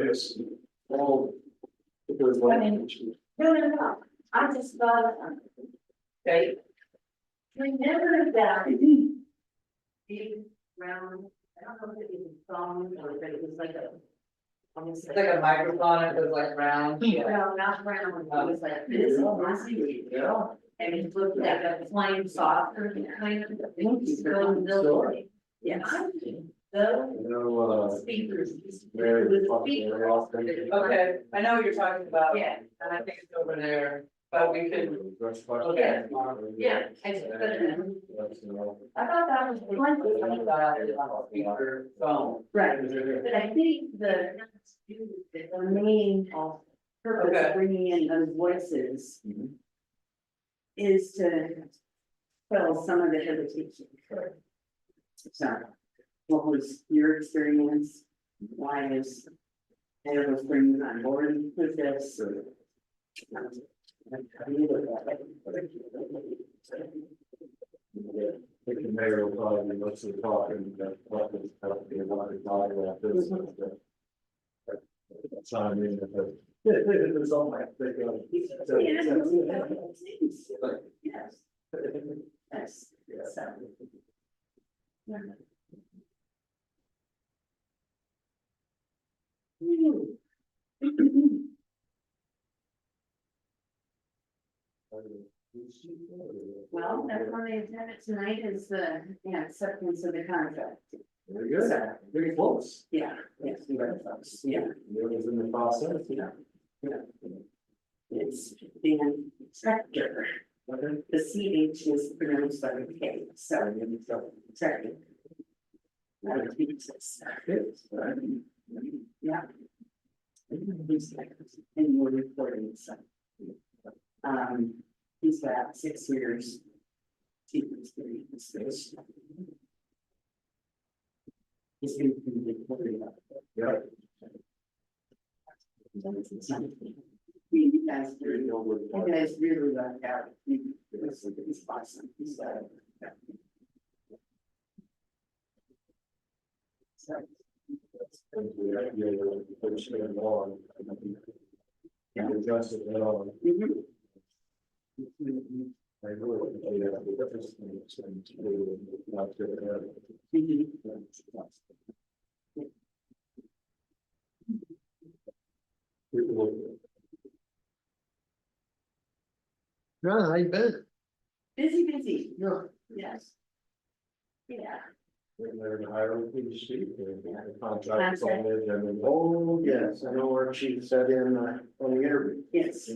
Yes. Well, if there's one. No, I just thought of something. Okay. Remember that big round, I don't know if it was a song or if it was like a. It's like a microphone, it was like round. Well, not round, it was like this, Yeah. and it looked like a flame saucer kind of. Yeah. Those No, speakers. very It was popular. speakers. Okay, I know what you're talking about. Yeah. And I think it's over there, but we could, Yeah. Yeah. I just put it in. I thought that was one. speaker phone. Right, but I think the main purpose Okay. of bringing in those voices is to fill some of the hesitation. So, what was your experience? Why is Taylor's bringing on board with this? I think the mayor will probably be mostly talking about what is happening, what is not about this. Chime in, but there's all my. Yes. Yes, so. Well, that's on the agenda tonight is the, acceptance of the contract. Very good, very close. Yeah, yes, very close, yeah. It was in the process. Yeah. It's the inspector, the CH is pronounced like a K, so it's inspector. That is Jesus. Yeah. And we're recording, so. He's got 6 years. Teaching experience. He's going to be recording. Yeah. You guys really lucked out. He's awesome. He's so. Yeah. Adjust it at all. Mhm. I really appreciate it. The difference in it's going to be not good. No, how you been? Busy. Yeah. Yes. Yeah. They're in Highland Street, and the contract on it, and then, Oh, yes, I know where she sat in on the interview. Yes.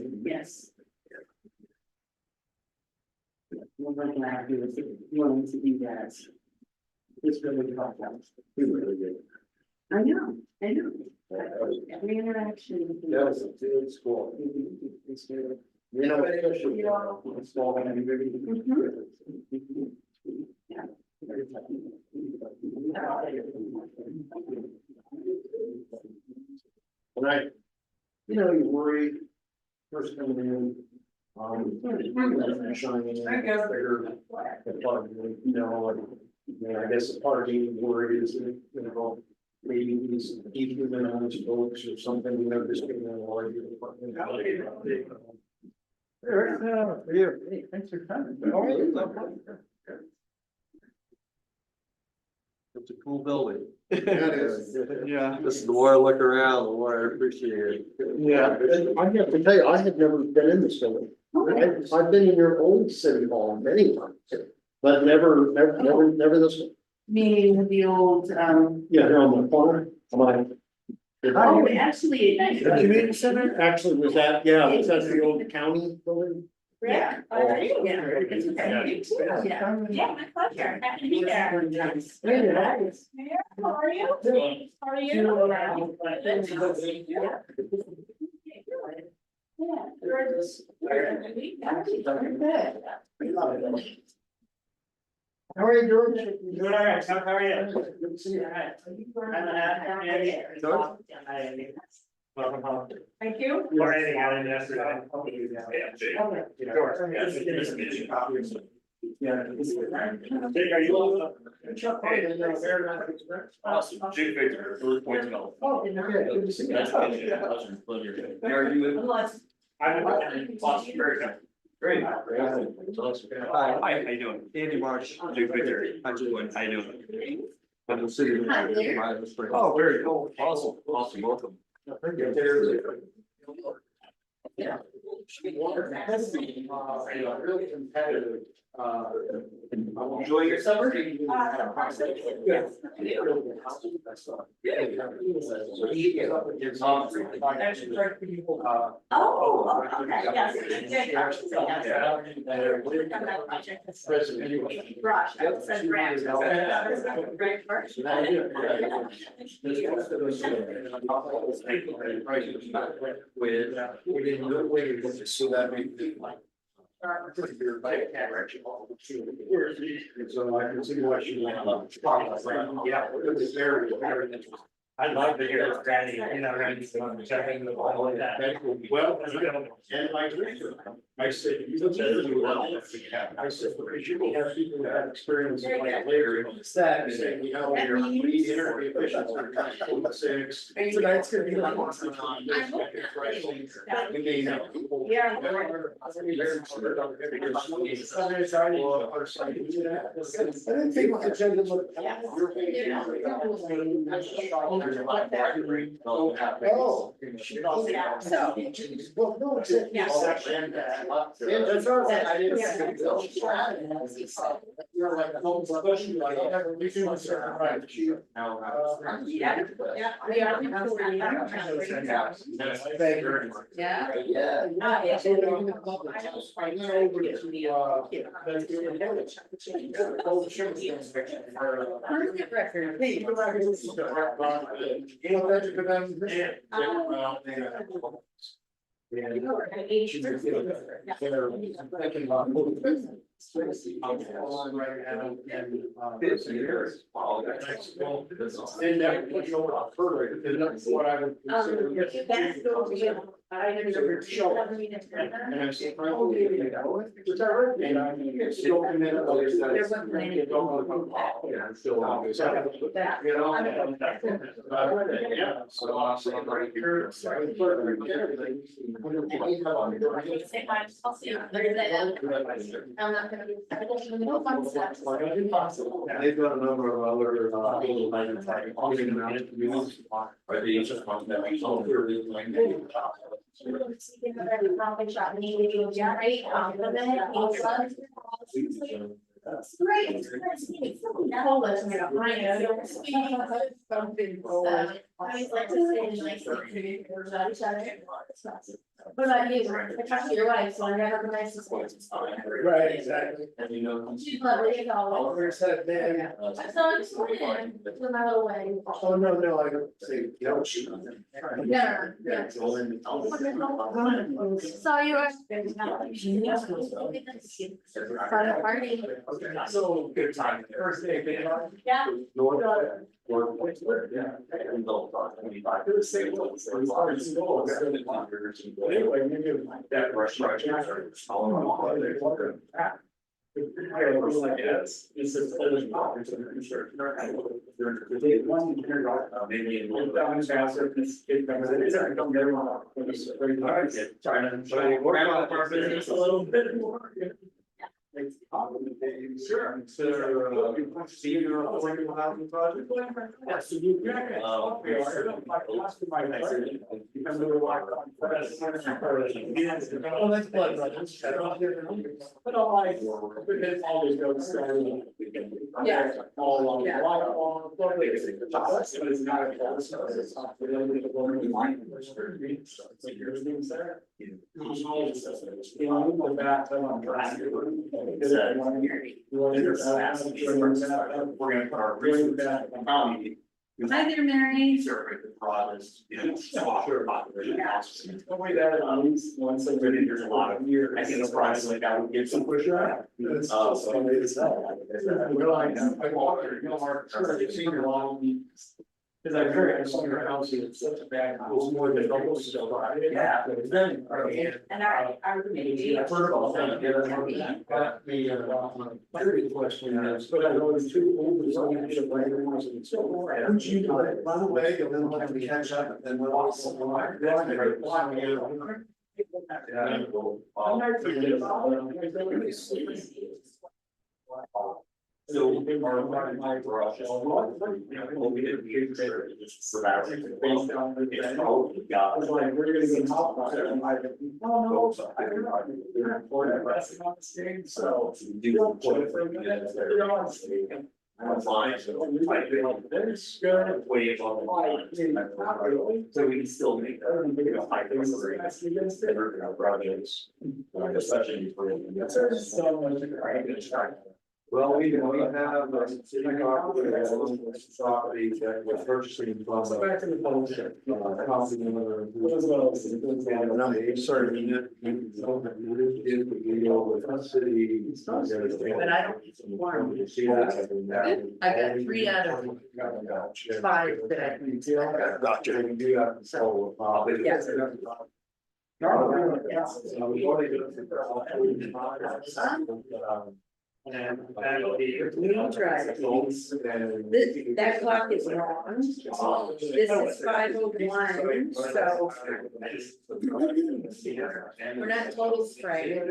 We're very glad he was willing to do that. It's really helped out. he really did. I know. Every interaction. That was a good school. It's good. You know, especially, small and big. Yeah. And you worry first coming in, shining in. Thank you. Bigger, I guess the party worry is, maybe these dehumanized folks or something, just getting in a larger department. Hey, thanks for coming. It's a cool building. Yeah, it is. Yeah. This is the more I look around, the more I appreciate it. Yeah, and I have to tell you, I had never been in this building. I've been in your old city hall many times, but never this one. Meaning the old, Yeah, here on the corner, actually. The community center actually was that, was that the old county building? Yeah. Oh. Yeah. It's okay. You too. Yeah, my pleasure. Happy to be there. Very nice. How are you? How are you? How are you, George? Doing all right, how are you? Good to see you. Welcome home. Thank you. Or anything out in yesterday. Yeah, Jake. Sure. Yeah, just give me some copies. Yeah. Are you on? Awesome. Jake Victor, North Point Development. Oh, okay, good to see you. Are you? I'm Boston, very good. Great. Hi, how you doing? Andy Marsh. Jake Victor. How you doing? How you doing? I'm the city. Oh, very cool. Awesome, awesome, welcome. Yeah. Really competitive. Enjoying your summer? Oh, okay, yes. Rush, I said Brad. Brad first. So that so I can see what you want. Yeah. Very interesting. I'd love to hear it, Granny, you know, checking the ball like that. Well, and I said, you I said, because you have people that have experience in like later that say, you know, your lead energy efficiency are 6. Tonight's gonna be like. Yeah. I didn't think the agenda looked. Oh. Yeah, so. Well, no, it's. Yeah. And that's all right, I didn't. You're like, oh, especially like, we do a certain right. Yeah, we are. Yeah. Yeah. Yeah. So I went over to Record. And that would go further, because that's what I would consider. And I said, probably, which I read, and I mean, it's still committed. Yeah, it's still on this. You know? Yeah. So I'm right here. I'm not gonna be. They've got a number of other, are they just one that we told her they like. Great. That whole list, I know. I always like to say nice things about each other. What about you? I talked to your wife, so I never the nicest words. Right, exactly. And you know. She's lovely as always. Where's that man? I saw this morning with my little wedding. Oh, no, I don't say, you know, she. Yeah. Saw you at. Fun party. So good time. First day, big one. Yeah. Anyway, maybe that restaurant. Yes, it's a Polish doctor, so I'm sure. They want to hear about maybe in one faster, it comes in, it's not come very well. It's very hard to get China, so we're out of our business a little bit more. Sure, so, senior affordable housing project. Yes, so you. Oh, that's blood, but all I, it always goes. Yeah. All along. Yeah. But it's not a. It's not related to one of the line. It's like yours being there. You know, go back to one. We're gonna put our real back. Hi there, Mary. Survey the broadest, you know, sure, population. The way that it means, once I've been in here a lot of years, I get surprised like I would get some pushback. So it's. Well, I walked her, you know, our senior long. Cause I heard in some of your houses, it's such a bad, it was more than almost so. Yeah. Then. And our community. I've heard about that, the question is, but I know it's too old, so you should write it once and so. Would you do it, run away, and then when we catch up, and then we'll also. That's a great block, yeah. I'm not thinking about So my garage. We did just about it. Based on the. It's probably got. It's like, we're gonna get top on it. And I go, oh, no, I don't know. They're important restaurant thing, so. Do. I'm fine, so I feel this good way above the line. So we can still make that, high projects, especially for. So much. Well, we have city property that was purchasing from. But I don't. I got 3 out of 5 that I can do. Gotcha. You do have to sell. Yes. And We don't try. That clock is wrong. This is 5:01, so we're not total straight.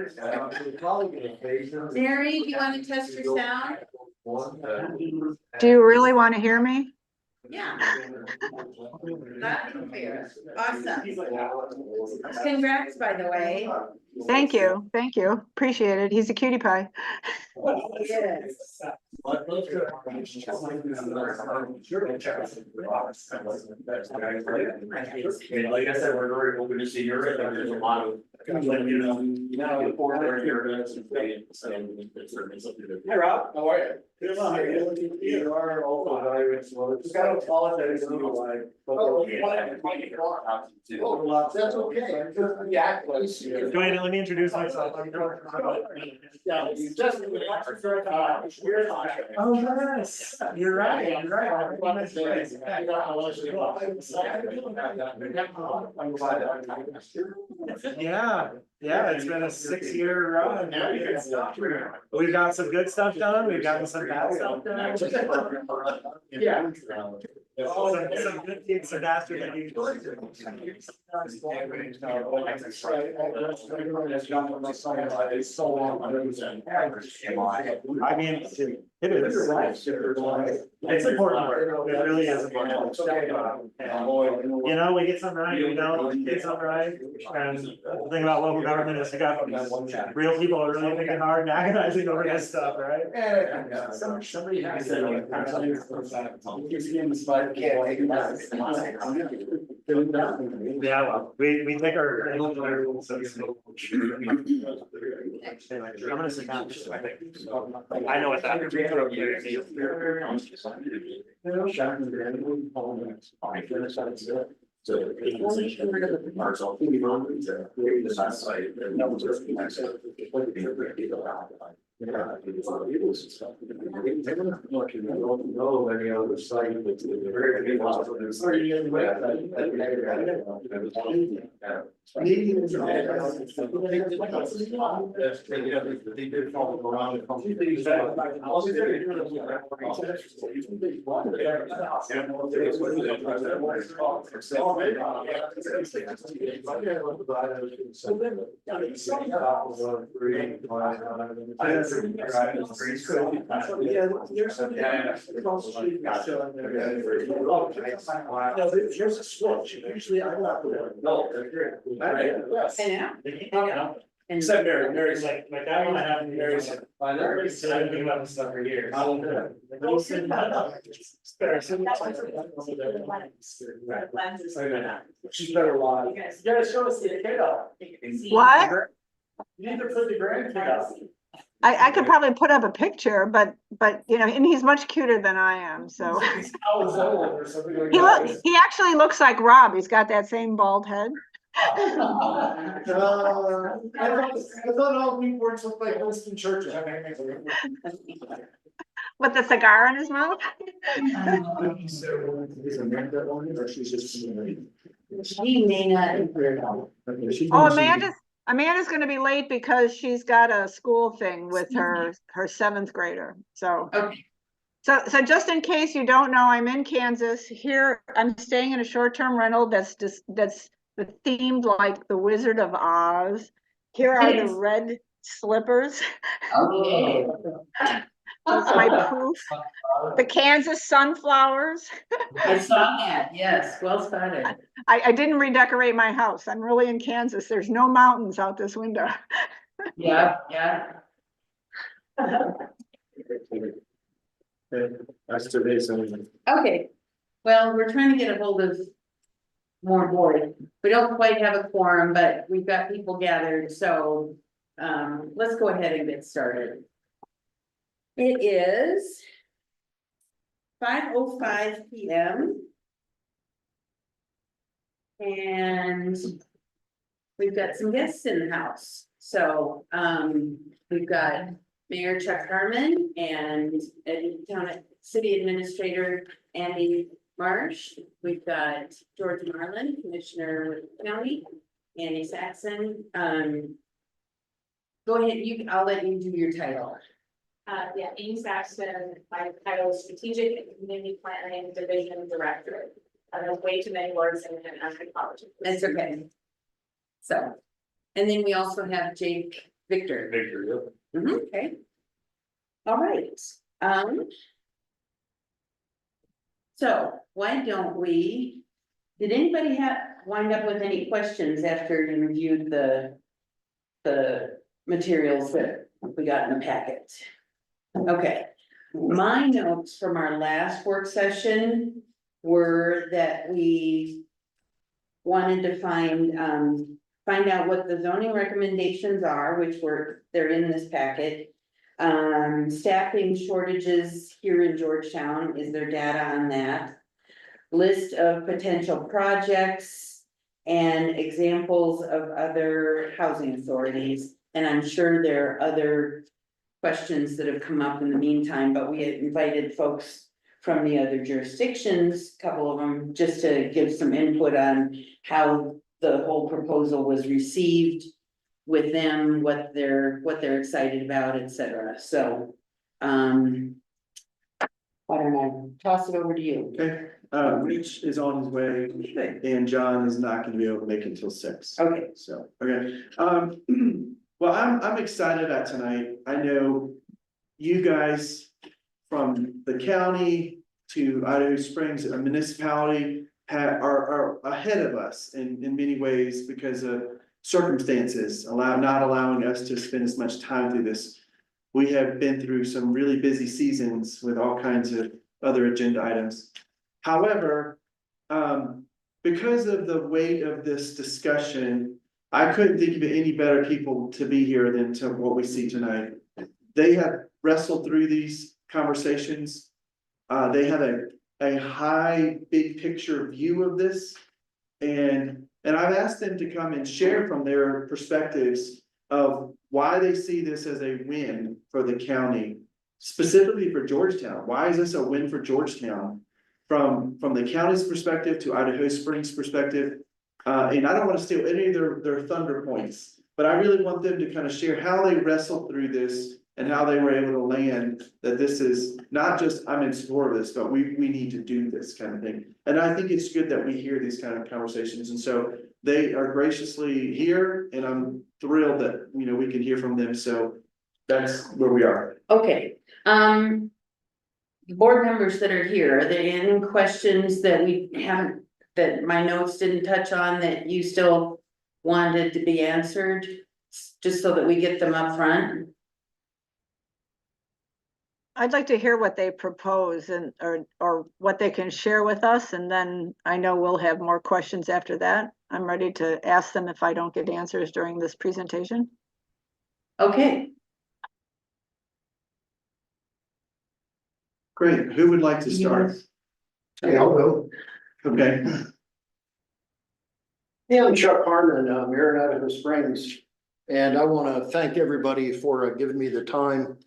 Mary, do you want to test your sound? Do you really want to hear me? Yeah. Loud and clear. Awesome. Congrats, by the way. Thank you. Thank you. Appreciate it. He's a cutie pie. Yes. Like I said, we're very open to see your, there's a lot of. Hey Rob, how are you? You are also evaluating, so it's got to apologize. That's okay. Joanna, let me introduce myself. Yeah, you just. Oh, yes, you're right, you're right. Yeah, it's been a 6-year run. We've got some good stuff done, we've gotten some bad stuff done. Yeah. Some good kids, some bastards that you. I mean, it is. It's important work, it really is important. You know, we get some right, we don't get some right, and the thing about local government is you got real people are really thinking hard and agonizing over this stuff, right? Somebody has said. Yeah, well, we take our. Anyway, I'm gonna sit down. I know what that. So. Know any other site that's very big. They did follow around. Yeah, there's some. Here's a switch, usually I'm not. No, they're great. I know. And Except Mary's like, my dad wanna have Mary's. Mary's said I've been about this stuff for years. She's better live. You gotta show us the kid up. What? You need to put the grandkid up. I could probably put up a picture, but you know, and he's much cuter than I am, so. He's hours old or something like He that. he actually looks like Rob. He's got that same bald head. I thought all newborns look like Winston Churchill. with the cigar in his mouth. Is Amanda on it, or she's just? She may not. Oh, Amanda's gonna be late because she's got a school thing with her seventh grader, so. Okay. So just in case you don't know, I'm in Kansas. Here, I'm staying in a short-term rental that's themed like the Wizard of Oz. Here are the red slippers. Okay. That's my proof. The Kansas sunflowers. I saw that, yes, well spotted. I didn't redecorate my house. I'm really in Kansas. There's no mountains out this window. Yeah, yeah. That's today's. Okay, well, we're trying to get a hold of more board. We don't quite have a quorum, but we've got people gathered, so let's go ahead and get started. It is 5:05 p.m. And we've got some guests in the house. So we've got Mayor Chuck Harmon and City Administrator Andy Marsh. We've got George Marlin, Commissioner with the county, Annie Saxon. Go ahead, I'll let you do your title. Yeah, Amy Saxton, my title is Strategic and Community Planning Division Director. There's way too many words and I'm an apology. That's okay. So, and then we also have Jake Victor. Okay. All right, so why don't did anybody wind up with any questions after you reviewed the materials that we got in the packet? Okay, my notes from our last work session were that we wanted to find out what the zoning recommendations are, which they're in this packet. Staffing shortages here in Georgetown, is there data on that? List of potential projects and examples of other housing authorities. And I'm sure there are other questions that have come up in the meantime, but we had invited folks from the other jurisdictions, a couple of them, just to give some input on how the whole proposal was received with them, what they're excited about, et cetera. So, why don't I toss it over to you? Okay, Rich is on his way and John is not gonna be able to make it until 6. Okay. So, okay, well, I'm excited about tonight. I know you guys from the county to Idaho Springs, a municipality, are ahead of us in many ways because of circumstances not allowing us to spend as much time through this. We have been through some really busy seasons with all kinds of other agenda items. However, because of the weight of this discussion, I couldn't think of any better people to be here than to what we see tonight. They have wrestled through these conversations. They have a high, big picture view of this. And I've asked them to come and share from their perspectives of why they see this as a win for the county, specifically for Georgetown. Why is this a win for Georgetown? From the county's perspective to Idaho Springs' perspective. And I don't want to steal any of their thunder points, but I really want them to kind of share how they wrestled through this and how they were able to land that this is not just, I'm in support of this, but we need to do this kind of thing. And I think it's good that we hear these kind of conversations. And so they are graciously here and I'm thrilled that, we can hear from them. So that's where we are. Okay, board members that are here, are there any questions that we haven't, that my notes didn't touch on that you still wanted to be answered? Just so that we get them up front? I'd like to hear what they propose or what they can share with us, and then I know we'll have more questions after that. I'm ready to ask them if I don't get answers during this presentation. Okay. Great. Who would like to start? Hey, I'll go. Okay. Yeah, I'm Chuck Harmon, Mayor of Idaho Springs, and I want to thank everybody for giving me the time.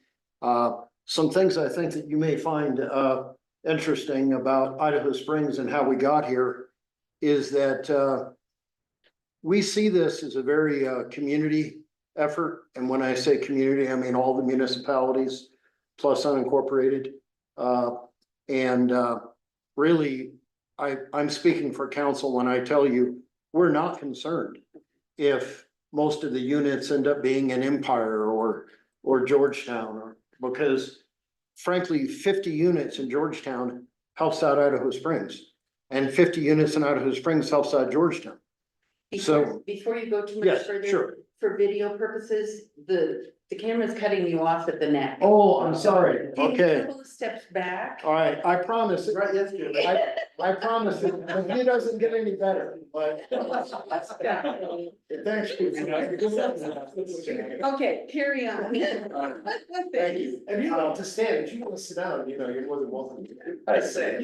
some things I think that you may find interesting about Idaho Springs and how we got here is that we see this as a very community effort. And when I say community, I mean all the municipalities plus unincorporated. And really, I'm speaking for council when I tell you, we're not concerned if most of the units end up being in Empire or Georgetown, or because frankly, 50 units in Georgetown helps out Idaho Springs. And 50 units in Idaho Springs helps out Georgetown. So, Before you go too much yes, further. sure. For video purposes, the camera's cutting you off at the neck. Oh, I'm sorry. Take a Okay. couple of steps back. All right, I promise. Right, that's good. I promise it, he doesn't get any better, but. Thanks. Okay, carry on. Thank you. And you don't have to stand, if you want to sit down, you know, you're more than welcome. I say.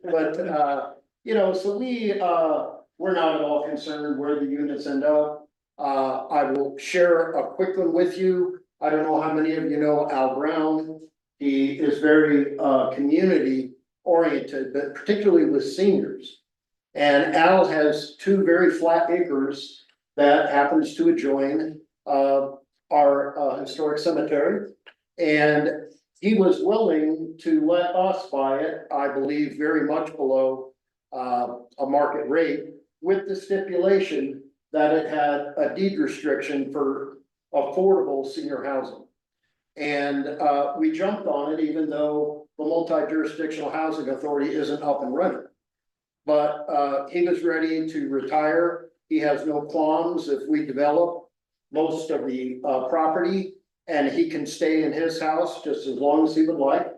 But, you know, so we're not at all concerned where the units end up. I will share a quick one with you. I don't know how many of you know Al Brown. He is very, community oriented, but particularly with seniors. And Al has 2 very flat acres that happens to adjoin, our historic cemetery. And he was willing to let us buy it, I believe, very much below a market rate, with the stipulation that it had a deed restriction for affordable senior housing. And we jumped on it, even though the multi-jurisdictional housing authority isn't up and running. But he was ready to retire. He has no qualms if we develop most of the property, and he can stay in his house just as long as he would like.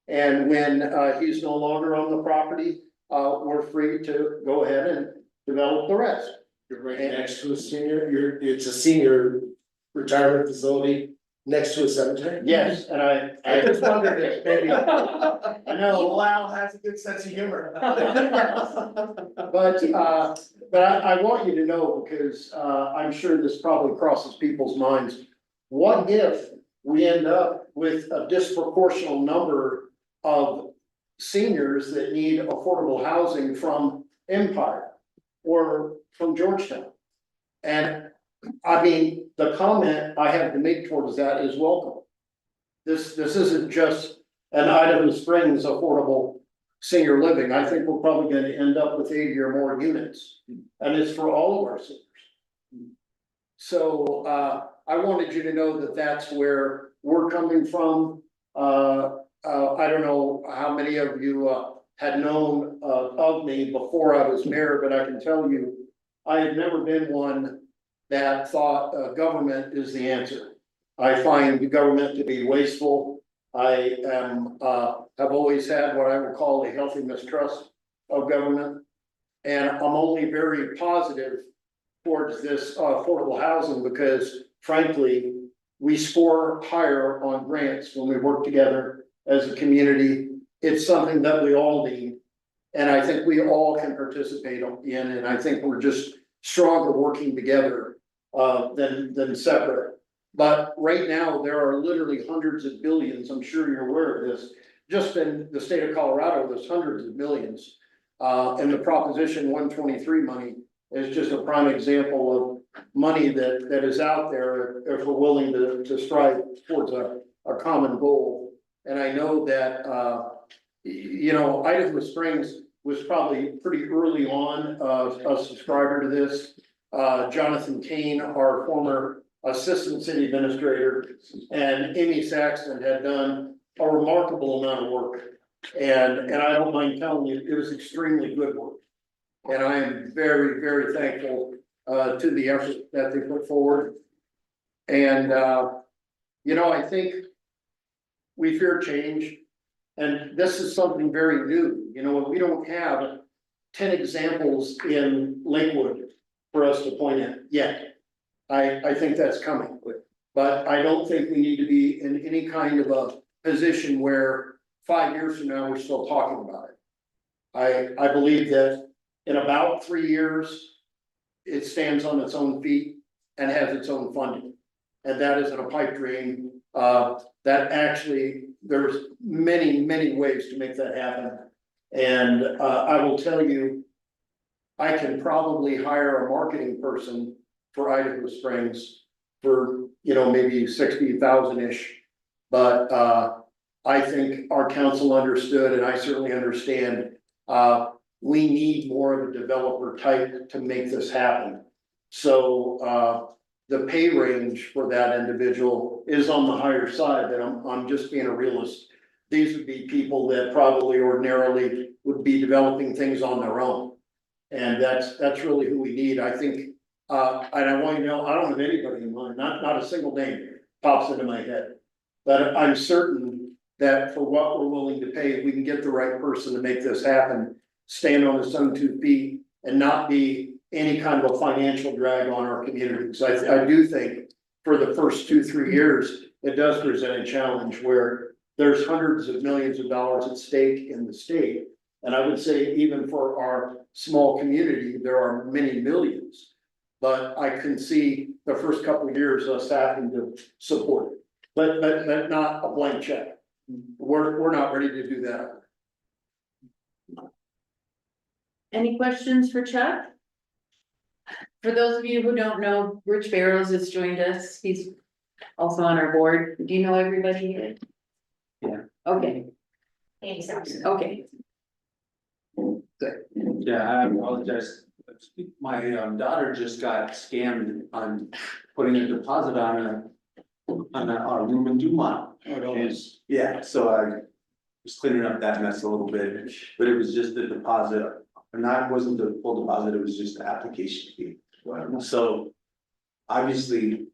And when he's no longer on the property, we're free to go ahead and develop the rest. You're right next to a senior, it's a senior retirement facility next to a cemetery? Yes, and I just wondered if maybe, I know, Al has a good sense of humor. but I want you to know, because I'm sure this probably crosses people's minds. What if we end up with a disproportional number of seniors that need affordable housing from Empire or from Georgetown? And I mean, the comment I have to make towards that is welcome. This isn't just an Idaho Springs affordable senior living. I think we're probably gonna end up with 80 or more units, and it's for all of our seniors. So, I wanted you to know that that's where we're coming from. I don't know how many of you, had known, of me before I was mayor, but I can tell you, I have never been one that thought government is the answer. I find the government to be wasteful. I am, have always had what I would call a healthy mistrust of government. And I'm only very positive towards this affordable housing because frankly, we score higher on grants when we work together as a community. It's something that we all need. And I think we all can participate in, and I think we're just stronger working together than separate. But right now, there are literally hundreds of billions, I'm sure you're aware of this, just in the state of Colorado, there's hundreds of millions. And the Proposition 123 money is just a prime example of money that is out there if we're willing to strive towards a common goal. And I know that, you know, Idaho Springs was probably pretty early on a subscriber to this. Jonathan Kane, our former assistant city administrator, and Amy Saxton had done a remarkable amount of work. And I don't mind telling you, it was extremely good work. And I am very, very thankful to the effort that they put forward. And you know, I think we fear change. And this is something very new. You know, we don't have 10 examples in Lakewood for us to point at yet. I think that's coming, but I don't think we need to be in any kind of a position where 5 years from now, we're still talking about it. I believe that in about 3 years, it stands on its own feet and has its own funding. And that isn't a pipe dream, that actually, there's many, many ways to make that happen. And, I will tell you, I can probably hire a marketing person for Idaho Springs for, maybe 60,000-ish. But, I think our council understood, and I certainly understand, we need more of a developer type to make this happen. So, the pay range for that individual is on the higher side, but I'm just being a realist. These would be people that probably ordinarily would be developing things on their own. And that's really who we need. I think, and I want you to know, I don't have anybody in mind, not a single name pops into my head. But I'm certain that for what we're willing to pay, we can get the right person to make this happen, stand on its own 2 feet and not be any kind of a financial drag on our community. So I do think for the first 2-3 years, it does present a challenge where there's hundreds of millions of dollars at stake in the state. And I would say even for our small community, there are many millions. But I can see the first couple of years us having to support it, but not a blank check. We're not ready to do that. Any questions for Chuck? For those of you who don't know, Rich Barrows has joined us. He's also on our board. Do you know everybody here? Yeah. Okay, Amy Saxon. okay. Yeah, I apologize. My daughter just got scammed on putting a deposit on a room in Dumont. Yeah, so I was cleaning up that mess a little bit, but it was just the deposit. And that wasn't the full deposit, it was just the application fee. So obviously,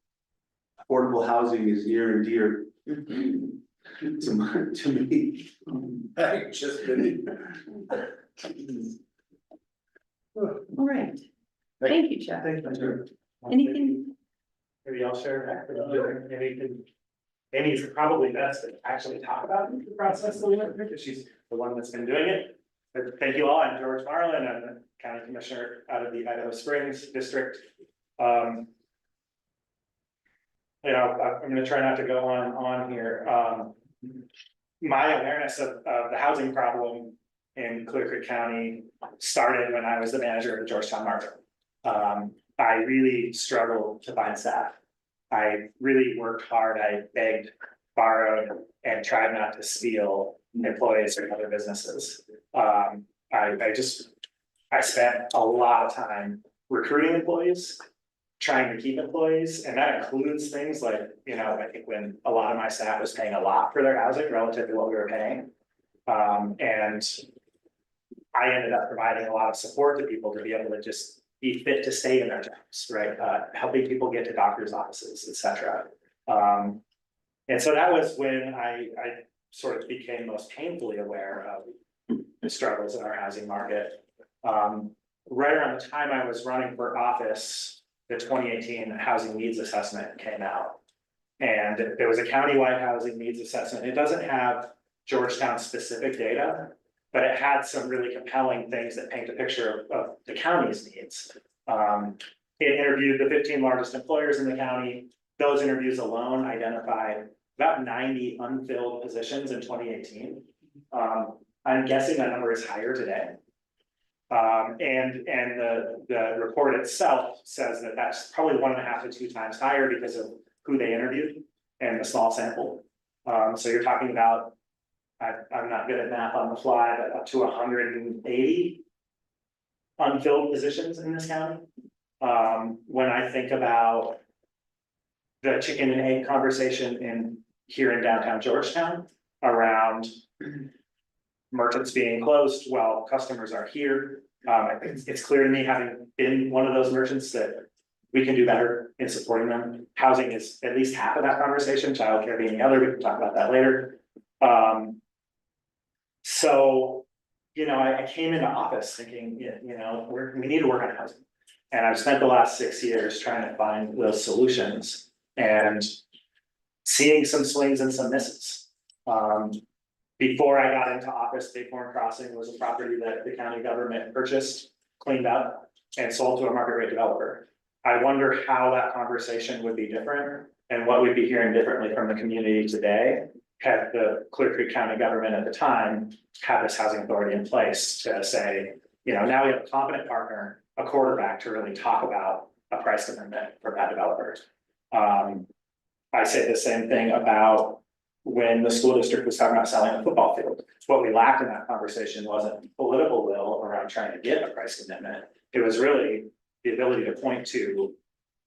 affordable housing is near and dear to me. I just did All right. Thank you, Chuck. Anything? Maybe I'll share that, Amy's probably best to actually talk about the process a little bit, because she's the one that's been doing it. But thank you all, I'm George Marlin, I'm the county commissioner out of the Idaho Springs district. I'm gonna try not to go on here. My awareness of the housing problem in Clear Creek County started when I was the manager of the Georgetown Market. I really struggled to find staff. I really worked hard, I begged, borrowed, and tried not to steal employees from other businesses. I spent a lot of time recruiting employees, trying to keep employees, and that includes things like, I think when a lot of my staff was paying a lot for their housing relative to what we were paying. And I ended up providing a lot of support to people to be able to just be fit to stay in their jobs, right? Helping people get to doctor's offices, et cetera. And so that was when I sort of became most painfully aware of the struggles in our housing market. Right around the time I was running for office, the 2018 housing needs assessment came out. And there was a countywide housing needs assessment. It doesn't have Georgetown specific data, but it had some really compelling things that paint a picture of the county's needs. It interviewed the 15 largest employers in the county. Those interviews alone identified about 90 unfilled positions in 2018. I'm guessing that number is higher today. And the report itself says that that's probably 1.5 to 2 times higher because of who they interviewed and the small sample. So you're talking about, I'm not good at math on the fly, but up to 180 unfilled positions in this county. When I think about the chicken and egg conversation here in downtown Georgetown around merchants being closed while customers are here. It's clear to me, having been one of those merchants, that we can do better in supporting them. Housing is at least half of that conversation, childcare being the other. We can talk about that later. So, I came into office thinking, we need to work on housing. And I've spent the last 6 years trying to find those solutions and seeing some swings and some misses. Before I got into office, Bighorn Crossing was a property that the county government purchased, cleaned up, and sold to a market rate developer. I wonder how that conversation would be different And what we'd be hearing differently from the community today, had the Clear Creek County government at the time had this housing authority in place to say, you know, now we have a competent partner, a quarterback to really talk about a price amendment for bad developers. I say the same thing about when the school district was talking about selling a football field. What we lacked in that conversation wasn't political will around trying to get a price amendment. It was really the ability to point to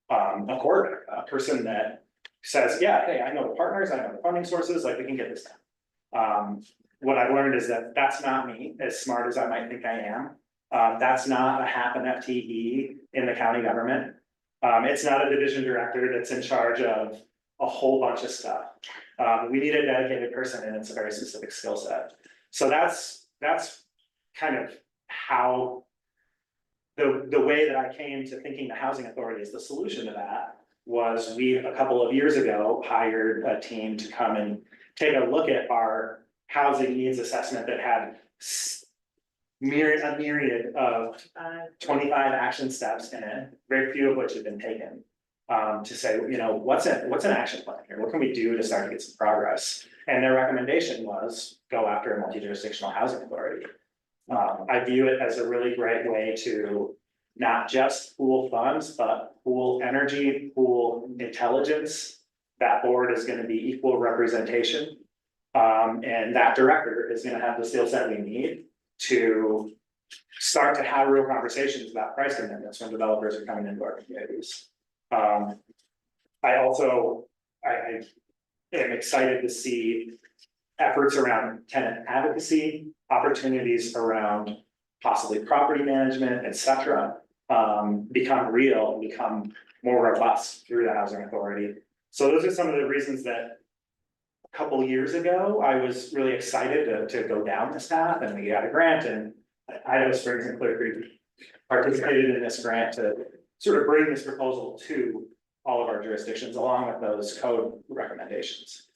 a quarterback, a person that says, yeah, hey, I know the partners, I know the funding sources, like we can get this done. What I've learned is that that's not me, as smart as I might think I am. That's not a half an FTE in the county government. It's not a division director that's in charge of a whole bunch of stuff. We need a dedicated person and it's a very specific skill set. So that's kind of how the way that I came to thinking the housing authority is the solution to that was we, a couple of years ago, hired a team to come and take a look at our housing needs assessment that had a myriad of 25 action steps in it, very few of which have been taken. To say, you know, what's an action plan here? What can we do to start to get some progress? And their recommendation was go after a multi-jurisdictional housing authority. I view it as a really great way to not just pool funds, but pool energy, pool intelligence. That board is going to be equal representation. And that director is going to have the skill set we need to start to have real conversations about price amendments when developers are coming into our communities. I am excited to see efforts around tenant advocacy, opportunities around possibly property management, et cetera, become real, become more robust through the housing authority. So those are some of the reasons that a couple years ago, I was really excited to go down this path, and we got a grant, and Idaho Springs and Clear Creek participated in this grant to sort of bring this proposal to all of our jurisdictions along with those code recommendations.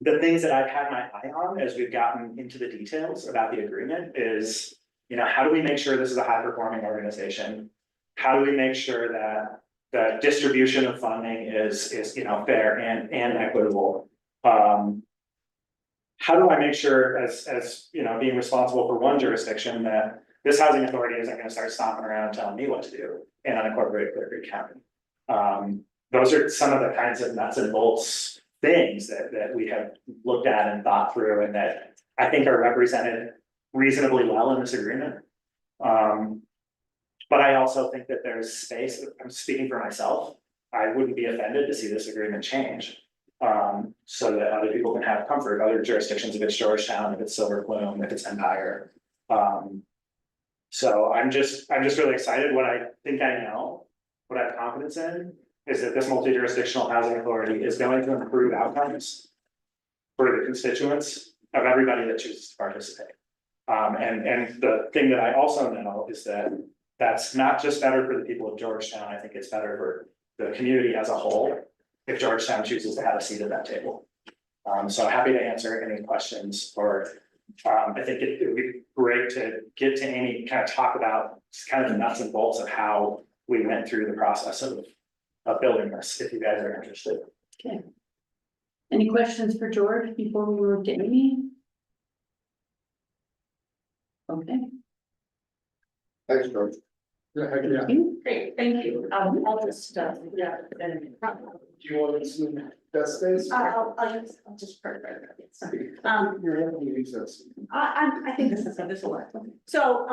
The things that I've had my eye on as we've gotten into the details about the agreement is, you know, how do we make sure this is a high performing organization? How do we make sure that the distribution of funding is you know, fair and equitable? How do I make sure as you know, being responsible for one jurisdiction that this housing authority isn't gonna start stomping around and telling me what to do in unincorporated Clear Creek County? Those are some of the kinds of nuts and bolts things that we have looked at and thought through and that I think are represented reasonably well in this agreement. But I also think that there's space, I'm speaking for myself, I wouldn't be offended to see this agreement change. So that other people can have comfort, other jurisdictions, if it's Georgetown, if it's Silver Plume, if it's Empire. So I'm just really excited. What I think I know, what I have confidence in, is that this multi-jurisdictional housing authority is going to improve outcomes for the constituents of everybody that chooses to participate. And the thing that I also know is that that's not just better for the people of Georgetown, I think it's better for the community as a whole, if Georgetown chooses to have a seat at that table. So happy to answer any questions, or I think it would be great to get to Amy, kind of talk about kind of the nuts and bolts of how we went through the process of building this, if you guys are interested. Okay. Any questions for George before we move to Amy? Okay. Thanks, George. Yeah. Great, thank you. I'll just, yeah. Do you want to see that space? I'll just part of it. You're in the recess. I think this will work. So,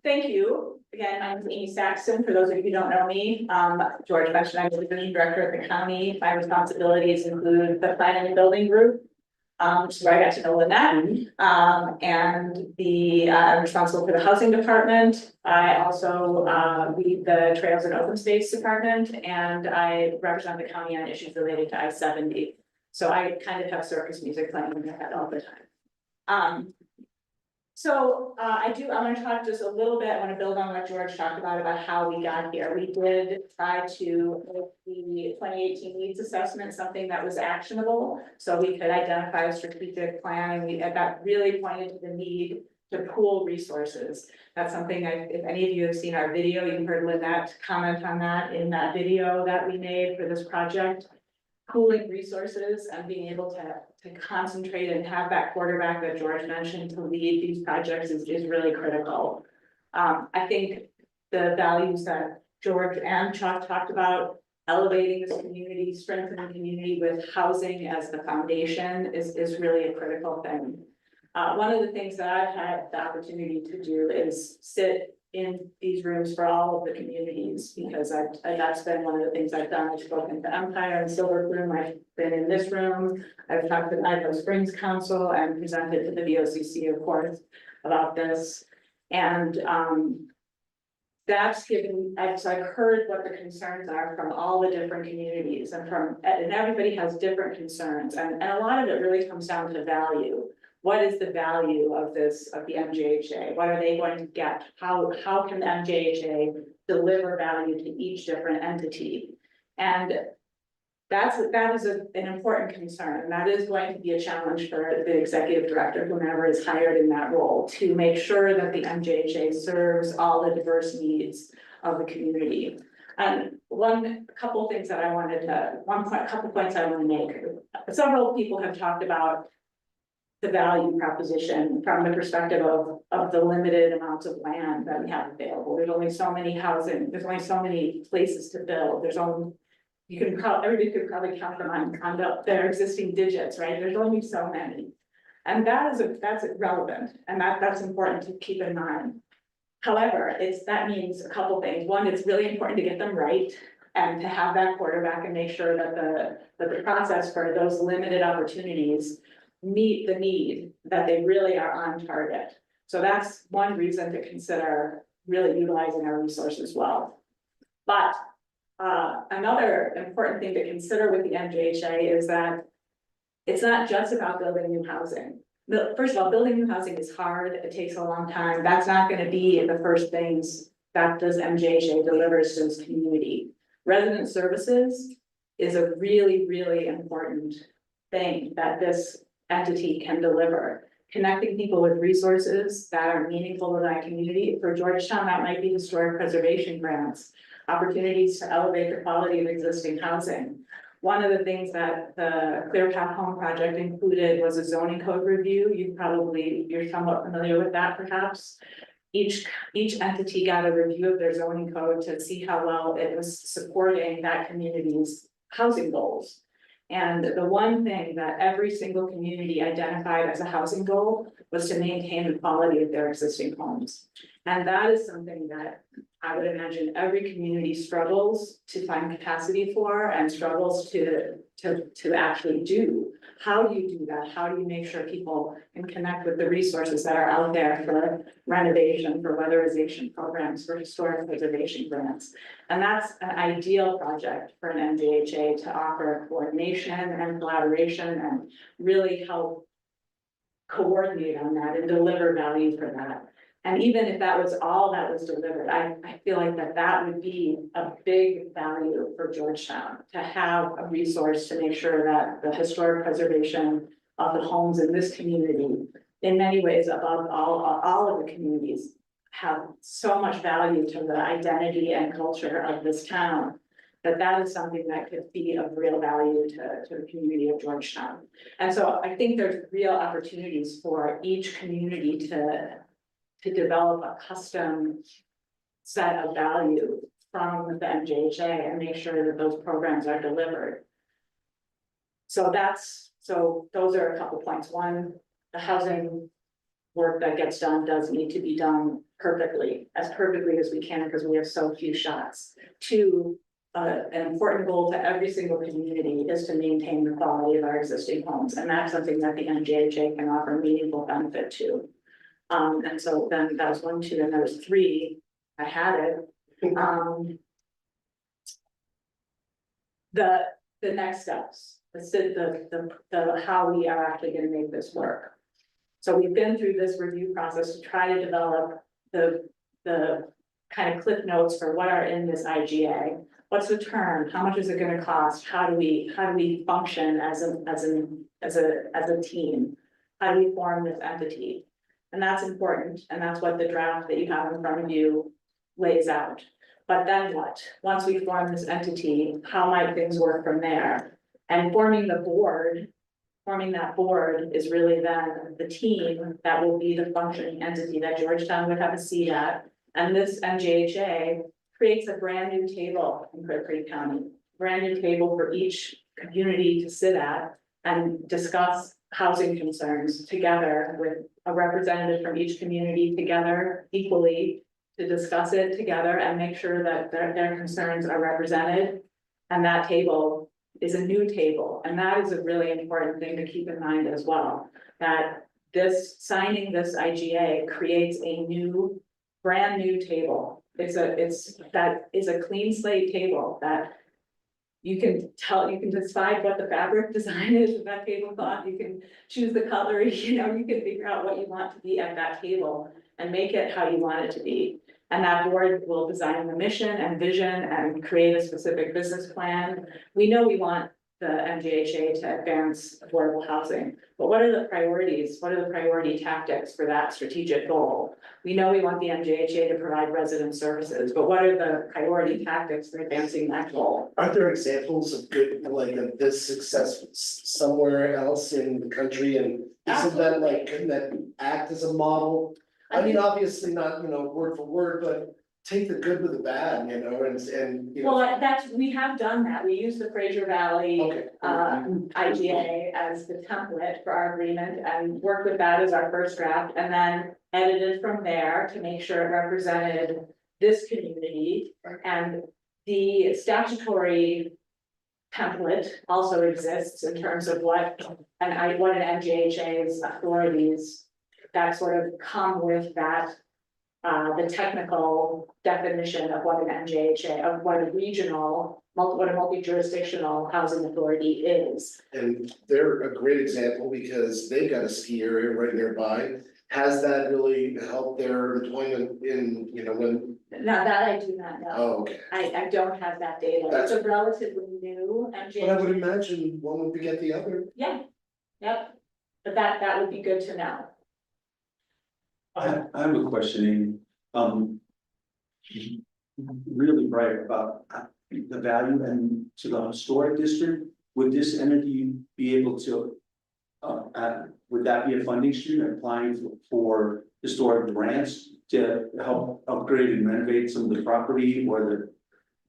thank you. Again, I'm Amy Saxon. For those of you who don't know me, George mentioned I'm the division director at the county. My responsibilities include the planning and building group, which is where I got to know Lynette, and I'm responsible for the housing department. I also lead the trails and open space department, and I represent the county on issues related to I-70. So I kind of have circus music playing in my head all the time. I'm going to talk just a little bit. I want to build on what George talked about how we got here. We did try to make the 2018 needs assessment something that was actionable, so we could identify a strategic plan, and we got really pointed to the need to pool resources. That's something if any of you have seen our video, you heard Lynette comment on that in that video that we made for this project. Pooling resources and being able to concentrate and have that quarterback that George mentioned to lead these projects is really critical. I think the values that George and Chuck talked about, elevating this community, strengthening the community with housing as the foundation is really a critical thing. One of the things that I've had the opportunity to do is sit in these rooms for all of the communities, because that's been one of the things I've done. I've spoken to Empire and Silver Plume, I've been in this room, I've talked to Idaho Springs Council and presented to the VOCC, of course, about this. And that's given, I've heard what the concerns are from all the different communities and everybody has different concerns, and a lot of it really comes down to value. What is the value of this, of the MJHA? What are they going to get? How can the MJHA deliver value to each different entity? And that is an important concern. That is going to be a challenge for the executive director, whomever is hired in that role, to make sure that the MJHA serves all the diverse needs of the community. And a couple points I want to make. Several people have talked about the value proposition from the perspective of the limited amounts of land that we have available. There's only so many housing, there's only so many places to build. Everybody could probably count them on their existing digits, right? There's only so many. And that's relevant, and that's important to keep in mind. However, that means a couple things. One, it's really important to get them right and to have that quarterback and make sure that the process for those limited opportunities meet the need, that they really are on target. So that's one reason to consider really utilizing our resources well. But another important thing to consider with the MJHA is that it's not just about building new housing. First of all, building new housing is hard, it takes a long time. That's not going to be the first things that this MJHA delivers to this community. Resident services is a really, really important thing that this entity can deliver. Connecting people with resources that are meaningful to that community. For Georgetown, that might be historic preservation grants, opportunities to elevate the quality of existing housing. One of the things that the Clear Path Home project included was a zoning code review. You're somewhat familiar with that perhaps. Each entity got a review of their zoning code to see how well it was supporting that community's housing goals. And the one thing that every single community identified as a housing goal was to maintain the quality of their existing homes. And that is something that I would imagine every community struggles to find capacity for and struggles to actually do. How do you do that? How do you make sure people can connect with the resources that are out there for renovation, for weatherization programs, for historic preservation grants? And that's an ideal project for an MJHA to offer coordination and collaboration and really help coordinate on that and deliver value for that. And even if that was all that was delivered, I feel like that would be a big value for Georgetown, to have a resource to make sure that the historic preservation of the homes in this community, in many ways above all of the communities, have so much value to the identity and culture of this town, that is something that could be of real value to the community of Georgetown. And so I think there's real opportunities for each community to develop a custom set of value from the MJHA and make sure that those programs are delivered. So those are a couple points. One, the housing work that gets done does need to be done perfectly as we can, because we have so few shots. Two, an important goal to every single community is to maintain the quality of our existing homes. And that's something that the MJHA can offer meaningful benefit to. And so then that was 1, 2, and there was 3. I had it. The next steps, the how we are actually going to make this work. So we've been through this review process to try to develop the kind of cliff notes for what are in this IGA. What's the term? How much is it going to cost? How do we function as a team? How do we form this entity? And that's important, and that's what the draft that you have in front of you lays out. But then what? Once we form this entity, how might things work from there? And forming that board is really then the team that will be the functioning entity that Georgetown would have a seat at. And this MJHA creates a brand new table in Clear Creek County, brand new table for each community to sit at and discuss housing concerns together with a representative from each community together equally to discuss it together and make sure that their concerns are represented. And that table is a new table, and that is a really important thing to keep in mind as well, that signing this IGA creates a new, brand new table. That is a clean slate table that you can decide what the fabric design is of that tablecloth, you can choose the color, you can figure out what you want to be at that table and make it how you want it to be. And that board will design the mission and vision and create a specific business plan. We know we want the MJHA to advance affordable housing, but what are the priorities? What are the priority tactics for that strategic goal? We know we want the MJHA to provide resident services, but what are the priority tactics for advancing that goal? Aren't there examples of good, like of this success somewhere else in the country, and isn't that like, couldn't that act as a model? I mean, obviously not, word for word, but take the good with the bad, and. Well, we have done that. We use the Fraser Valley Okay. IGA as the template for our agreement and worked with that as our first draft and then edited from there to make sure it represented this community. And the statutory template also exists in terms of what an MJHA's authorities that sort of come with that. The technical definition of what an MJHA, of what a what a multi-jurisdictional housing authority is. And they're a great example because they've got a ski area right nearby. Has that really helped their employment in, when? Now that I do not know. Oh, okay. I don't have that data. It's a relatively new MJHA. But I would imagine one would beget the other. Yeah, yep. But that would be good to know. I have a questioning, really bright about the value and to the historic district. Would this entity be able to, would that be a funding stream applying for historic grants to help upgrade and renovate some of the property or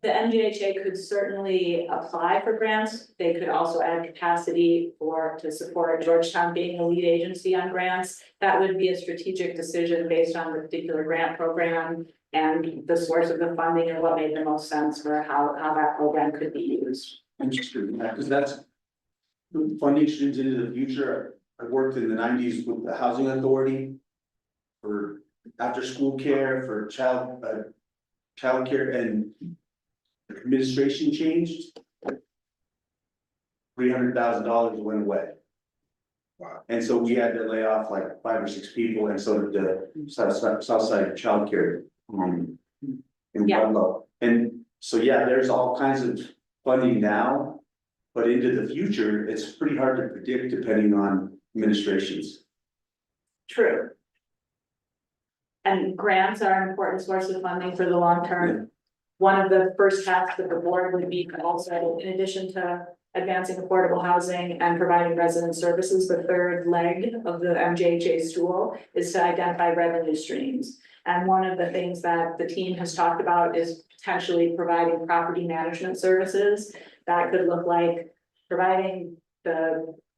The MJHA could certainly apply for grants. They could also add capacity to support Georgetown being a lead agency on grants. That would be a strategic decision based on the particular grant program and the source of the funding and what made the most sense for how that program could be used. interested in that? Because that's funding streams into the future. I worked in the 90s with the housing authority for after school care, for child care, and the administration changed. $300,000 went away. Wow. And so we had to lay off like 5 or 6 people, and so did the south side childcare in Yeah. Pueblo. And so, yeah, there's all kinds of funding now, but into the future, it's pretty hard to predict depending on administrations. True. And grants are an important source of funding for the long term. One of the first tasks of the board would be also, in addition to advancing affordable housing and providing resident services, the third leg of the MJHA stool is to identify revenue streams. And one of the things that the team has talked about is potentially providing property management services. That could look like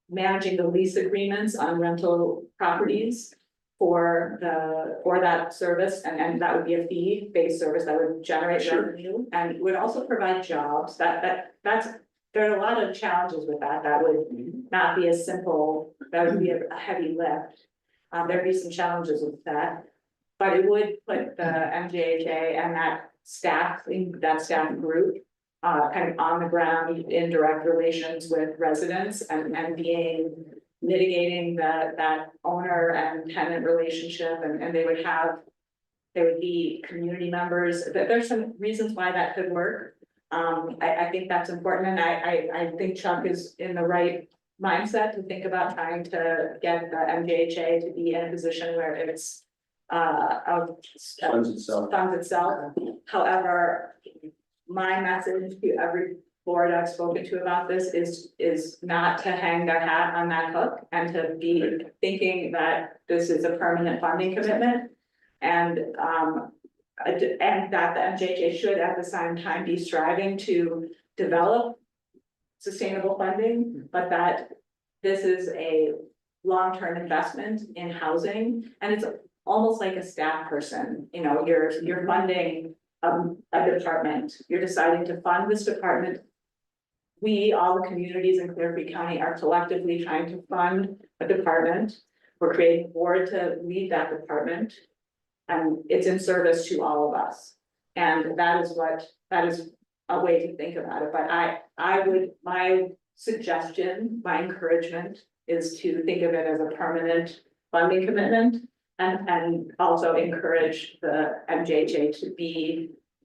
managing the lease agreements on rental properties for that service, and that would be a fee-based service that would generate revenue and would also provide jobs. There are a lot of challenges with that. That would not be as simple, that would be a heavy lift. There'd be some challenges with that, but it would put the MJHA and that staff group kind of on the ground in direct relations with residents and mitigating that owner and tenant relationship, and there would be community members. There's some reasons why that could work. I think that's important, and I think Chuck is in the right mindset to think about trying to get the MJHA to be in a position where it's Funds itself. funds itself. However, my message to every board I've spoken to about this is not to hang their hat on that hook and to be thinking that this is a permanent funding commitment. And that the MJHA should at the same time be striving to develop sustainable funding, but that this is a long-term investment in housing, and it's almost like a staff person, you know, you're funding a department, you're deciding to fund this department. We, all the communities in Clear Creek County are collectively trying to fund a department. We're creating a board to lead that department. And it's in service to all of us. And that is a way to think about it, but my suggestion, my encouragement is to think of it as a permanent funding commitment. And also encourage the MJHA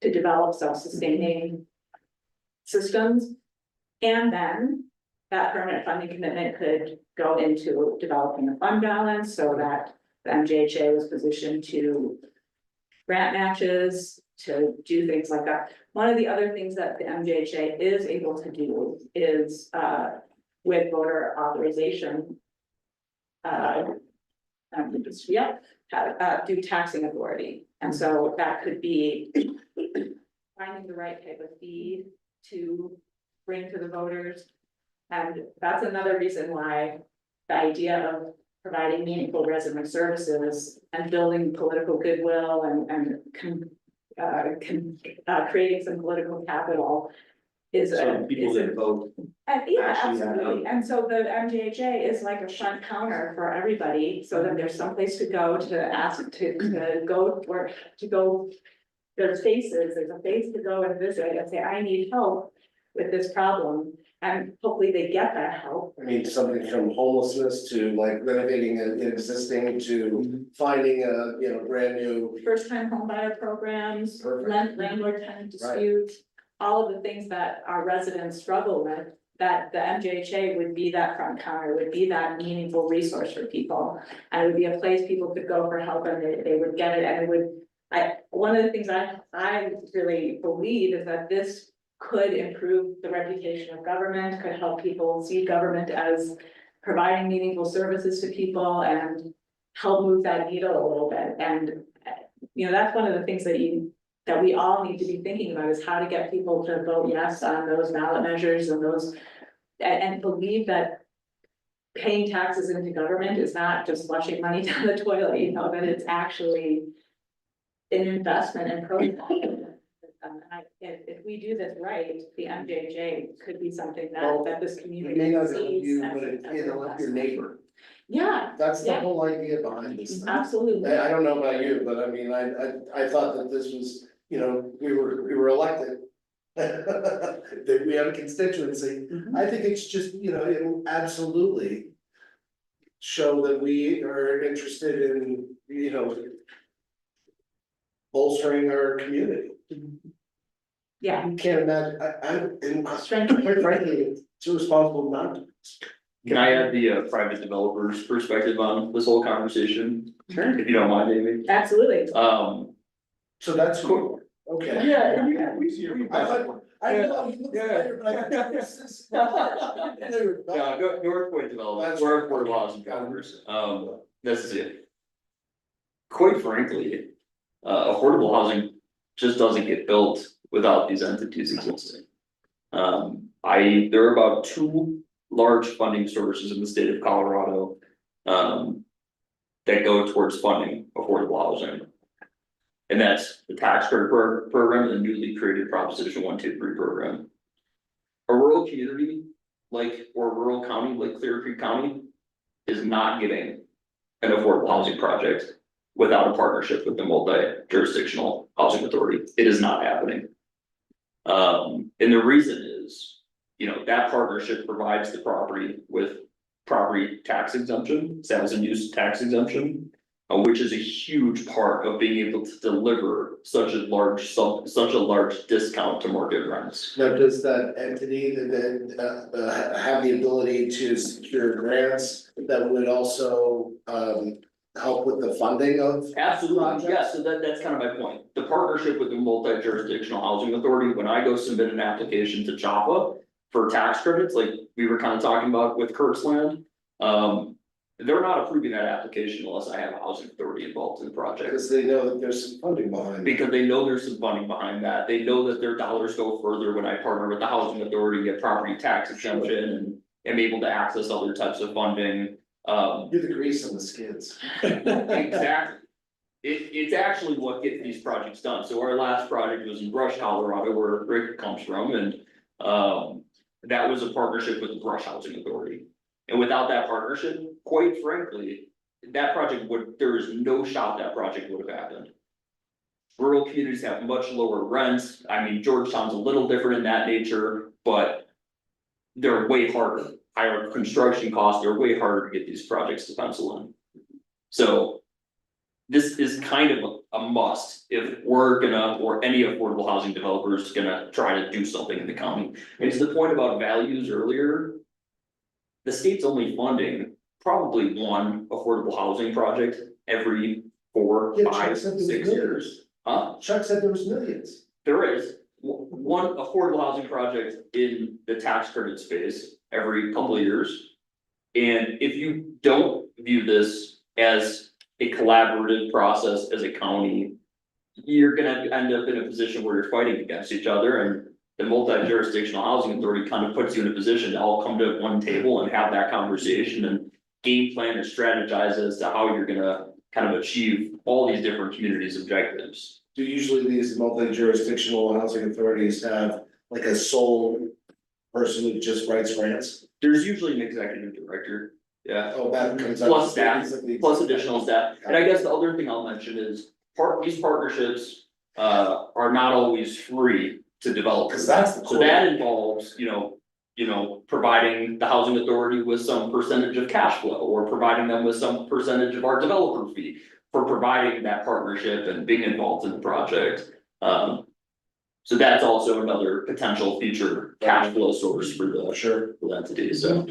to develop self-sustaining systems. And then that permanent funding commitment could go into developing a fund balance so that the MJHA was positioned to grant matches, to do things like that. One of the other things that the MJHA is able to do is with voter authorization. Do taxing authority, and so that could be finding the right type of fee to bring to the voters. And that's another reason why the idea of providing meaningful resident services and building political goodwill and creating some political capital is People that vote. yeah, Actually, absolutely, and so the MJHA is like a front counter for everybody, so that there's someplace to go to ask, to go, or to go. There's a face to go and visit and say, I need help with this problem, and hopefully they get that help. I mean, something from homelessness to like renovating an existing to finding a, you know, brand new. First time home buyer programs, Perfect. landlord tenant disputes, all of the things that our residents struggle with. That the MJHA would be that front counter, would be that meaningful resource for people. And it would be a place people could go for help and they would get it, and it would, one of the things I really believe is that this could improve the reputation of government, could help people see government as providing meaningful services to people and help move that needle a little bit. And, you know, that's one of the things that we all need to be thinking about, is how to get people to vote yes on those ballot measures and those, and believe that paying taxes into government is not just flushing money down the toilet, you know, that it's actually an investment in programs. If we do this right, the MJJ could be something that this It community may not help sees. you, as but a- it as can an help your investment. neighbor. Yeah, That's the Yeah. whole idea behind this. absolutely. I don't know about you, but I mean, I thought that this was, you know, we were elected. That we have a constituency. I think it's just, you know, it'll absolutely show that we are interested in, you know, bolstering our community. Yeah, You can't imagine, quite frankly, it's irresponsible not to. Can I add the private developer's perspective on this whole conversation, sure, if you don't mind, Amy? absolutely. So that's cool, okay. Yeah. I know, you look familiar, but I got this is. Yeah, North Point Development, That's we're right. affordable housing developers, this is it. Quite frankly, affordable housing just doesn't get built without these entities existing. There are about 2 large funding sources in the state of Colorado. That go towards funding affordable housing. And that's the tax credit program and the newly created Proposition 123 program. A rural community or a rural county like Clear Creek County is not getting an affordable housing project without a partnership with the multi-jurisdictional housing authority. It is not happening. And the reason is, you know, that partnership provides the property with property tax exemption, sales and use tax exemption. which is a huge part of being able to deliver such a large discount to market rents. Now, does that entity then have the ability to secure grants that would also help with the funding of? Absolutely, yeah, so that's kind of my point. The partnership with the multi-jurisdictional housing authority, when I go submit an application to CHAPA for tax credits, like we were kind of talking about with Kirksland. They're not approving that application unless I have a housing authority involved in the project. Because they know that there's some funding behind it. Because they know there's some funding behind that. They know that their dollars go further when I partner with the housing authority, get property tax exemption and am able to access other types of funding. You're the grease on the skids. Exactly. It's actually what gets these projects done. So our last project was in Brush, Colorado, where Rick comes from, and that was a partnership with the Brush Housing Authority. And without that partnership, quite frankly, there is no shot that project would have happened. Rural communities have much lower rents. I mean, Georgetown's a little different in that nature, but they're way harder. Higher construction costs, they're way harder to get these projects to pencil in. So this is kind of a must if we're gonna, or any affordable housing developer is gonna try to do something in the county. And to the point about values earlier, the state's only funding probably one affordable housing project every 4, Yeah, Chuck 5, said there was 6 years. Huh? Chuck said there was millions. There is one affordable housing project in the tax credit space every couple of years. And if you don't view this as a collaborative process as a county, you're gonna end up in a position where you're fighting against each other, and the multi-jurisdictional housing authority kind of puts you in a position to all come to one table and have that conversation and game plan and strategize as to how you're gonna kind of achieve all these different communities' objectives. Do usually these multi-jurisdictional housing authorities have like a sole person who just writes grants? There's usually an executive director, yeah, Oh, that comes out. plus staff, plus additional staff. And I guess the other thing I'll mention is these partnerships are not always free to develop. Cause that's the. So that involves, providing the housing authority with some percentage of cash flow, or providing them with some percentage of our developer fee for providing that partnership and being involved in the project. So that's also another potential future cash flow source for the entity, so.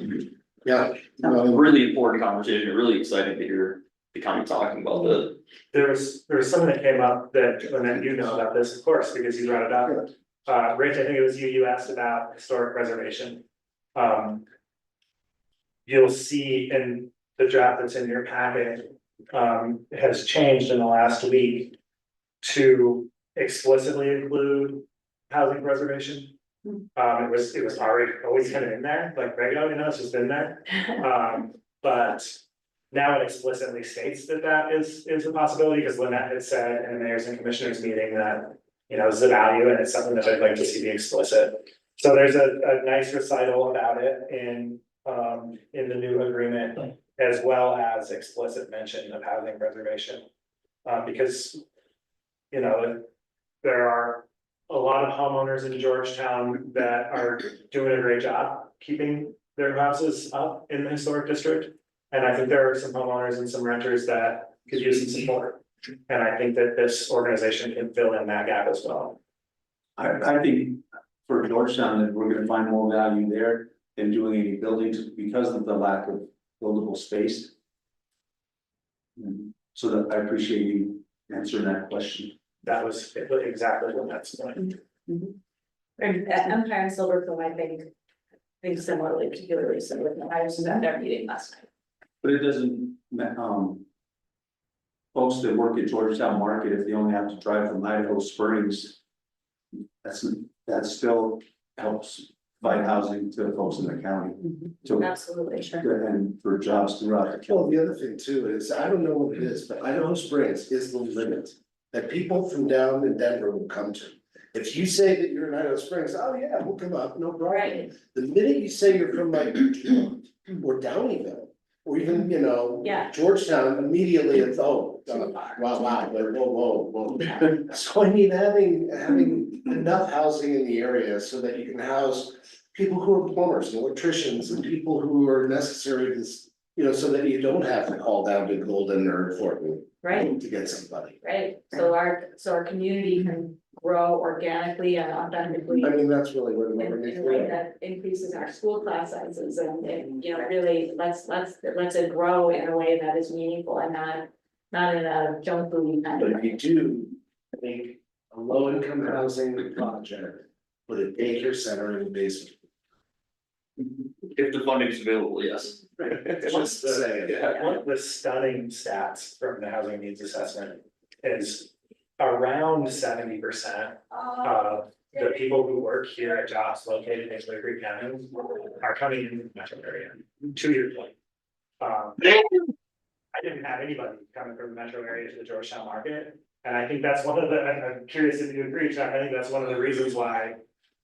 Yeah. Really important conversation, really exciting to hear the county talking about that. There was something that came up that, and then you know about this, of course, because you brought it up. Rich, I think it was you asked about historic preservation. You'll see in the draft that's in your packet, has changed in the last week to explicitly include housing preservation. It was already always kind of in there, like regular, it's just been there. But now it explicitly states that is a possibility, because Lynette had said in the mayors and commissioners meeting that, it's a value and it's something that I'd like to see be explicit. So there's a nice recital about it in the new agreement, as well as explicit mention of housing preservation. Because, there are a lot of homeowners in Georgetown that are doing a great job keeping their houses up in the historic district. And I think there are some homeowners and some renters that could use some support. And I think that this organization can fill in that gap as well. I think for Georgetown, that we're gonna find more value there than doing any buildings because of the lack of buildable space. So that I appreciate you answering that question. That was exactly what that's going. And at Empire and Silverville, I think similarly, particularly similar, I was at their meeting last night. But it doesn't, folks that work at Georgetown Market, if they only have to drive from Idaho Springs, that still helps provide housing to folks in the county. Absolutely, sure. And for jobs throughout the county. Well, the other thing too is, I don't know what it is, but Idaho Springs is the limit that people from down in Denver will come to. If you say that you're in Idaho Springs, oh yeah, we'll come up, no problem. Right. The minute you say you're from like Drummond or Downeyville, or even, Yeah. Georgetown, immediately it's, wow, like, whoa. So I mean, having enough housing in the area so that you can house people who are plumbers and electricians and people who are necessary You know, so that you don't have to call down to Golden or Thornton Right, to get somebody. right, so our community can grow organically and authentically. I mean, that's really where the In rubber meets in the a way road. that increases our school class sizes and, you know, really lets it grow in a way that is meaningful and not in a junk food kind But of if way. you do make a low income housing project with a daycare center in the basement. If the funding's available, yes. Just saying. Yeah. One of the stunning stats from the housing needs assessment is around 70% of the people who work here at jobs located in Clear Creek County are coming in the metro area, to your point. I didn't have anybody coming from the metro area to the Georgetown market, and I think that's one of the, I'm curious if you agree, Chuck, I think that's one of the reasons why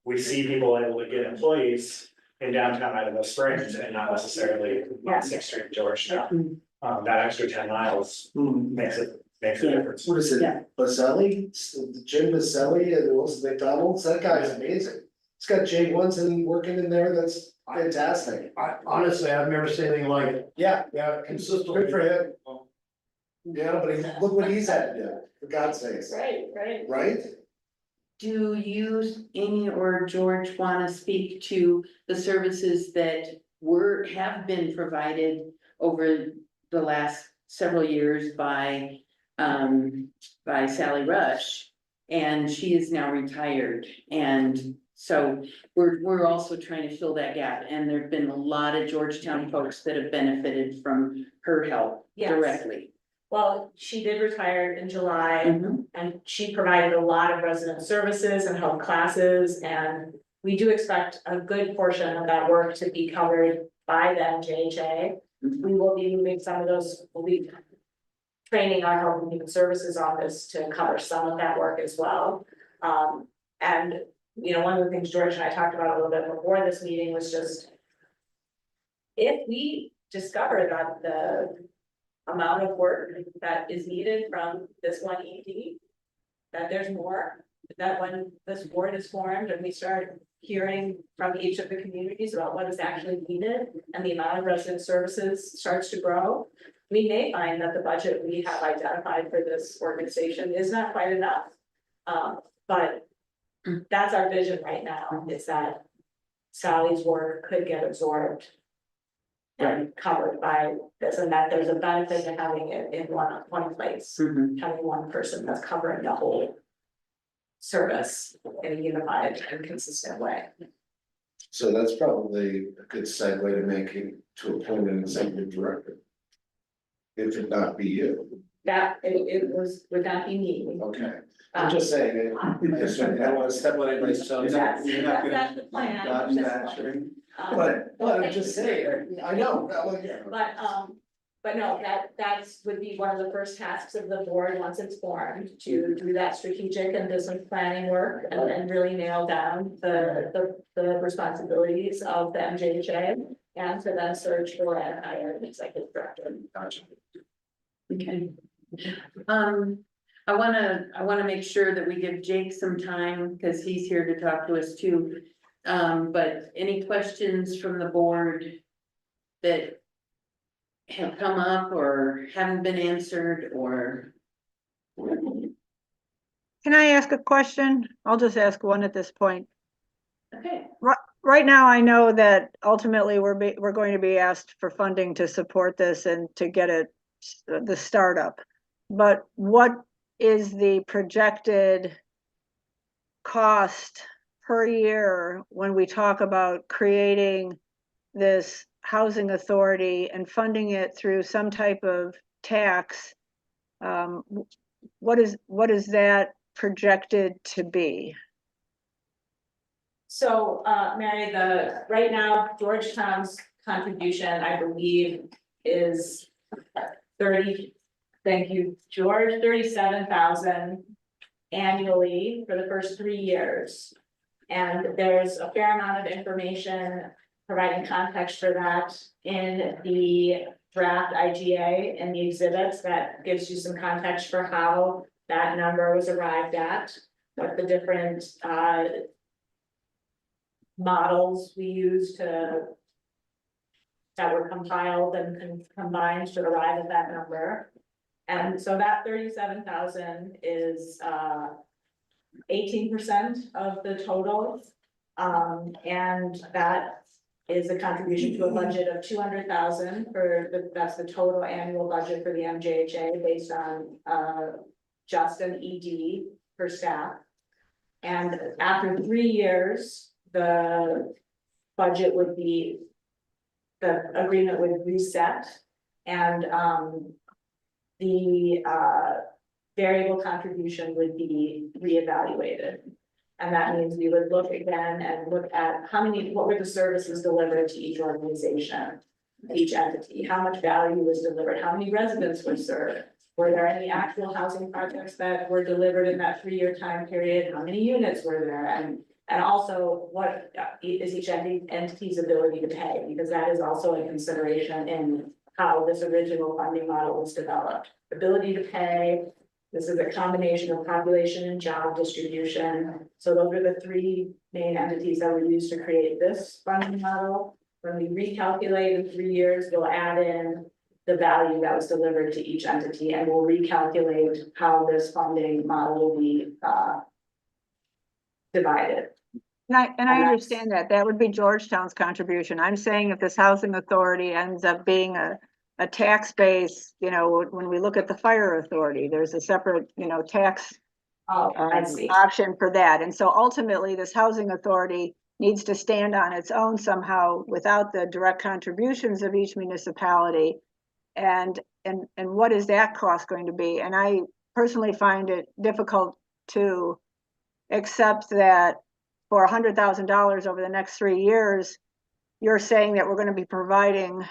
we see people able to get employees in downtown Idaho Springs and not necessarily on Sixth Street, Georgetown. That extra 10 miles makes a difference. What is it, Yeah. Baselli, Jim Baselli at Wilson McDonald's, that guy's amazing. He's got J1s and working in there, that's fantastic. I honestly, I've never seen anything like it. Yeah, Yeah, consistently. good for him. Yeah, but look what he's had to do, for God's sakes, Right, right. right? Do you, Amy or George, wanna speak to the services that have been provided over the last several years by Sally Rush? And she is now retired, and so we're also trying to fill that gap, and there've been a lot of Georgetown folks that have benefited from her help Yes. directly. Well, she did retire in July. Mhm. And she provided a lot of resident services and held classes, and we do expect a good portion of that work to be covered by the MJHA. Mhm. We will be moving some of those, we'll be training our health and human services office to cover some of that work as well. And, you know, one of the things George and I talked about a little bit before this meeting was just if we discover that the amount of work that is needed from this one ED, that there's more, that when this board is formed and we start hearing from each of the communities about what is actually needed and the amount of resident services starts to grow, we may find that the budget we have identified for this organization is not quite enough. But that's our vision right now, is that Sally's work could get absorbed and covered by this, and that there's a benefit to having it in one place, Mhm. having one person that's covering the whole service in a unified and consistent way. So that's probably a good segue to make it to appoint an executive director. If it not be you, That, would not be me. okay, I'm just saying, I don't wanna step on anybody's toes. That's the plan. But I'm just saying, I know, that one. But no, that's would be one of the first tasks of the board, once it's formed, to do that strategic and business planning work and really nail down the responsibilities of the MJHA. And to then search for and hire an executive director. Okay. I wanna make sure that we give Jake some time, cause he's here to talk to us too. But any questions from the board that have come up or haven't been answered or? Can I ask a question? I'll just ask one at this point. Okay. Right now, I know that ultimately we're going to be asked for funding to support this and to get it, the startup. But what is the projected cost per year when we talk about creating this housing authority and funding it through some type of tax? What is that projected to be? So, Mary, right now, Georgetown's contribution, I believe, is 30, thank you, George, 37,000 annually for the first 3 years. And there's a fair amount of information providing context for that in the draft IGA and the exhibits that gives you some context for how that number was arrived at, what the different models we use to that were compiled and combined to arrive at that number. And so that 37,000 is 18% of the total. And that is a contribution to a budget of 200,000 that's the total annual budget for the MJHA based on just an ED for staff. And after 3 years, the budget would be, the agreement would reset, and the variable contribution would be reevaluated. And that means we would look again and look at what were the services delivered to each organization, each entity, how much value was delivered, how many residents were served? Were there any actual housing projects that were delivered in that 3-year time period? How many units were there? And also, what is each entity's ability to pay? Because that is also a consideration in how this original funding model was developed. Ability to pay, this is a combination of population and job distribution. So those are the 3 main entities that were used to create this funding model. When we recalculate in 3 years, we'll add in the value that was delivered to each entity, and we'll recalculate how this funding model will be divided. And I that's- understand that would be Georgetown's contribution. I'm saying if this housing authority ends up being a tax base, you know, when we look at the fire authority, there's a separate, you know, tax I see. option for that. And so ultimately, this housing authority needs to stand on its own somehow without the direct contributions of each municipality. And what is that cost going to be? And I personally find it difficult to accept that for $100,000 over the next 3 years, you're saying that we're going to be providing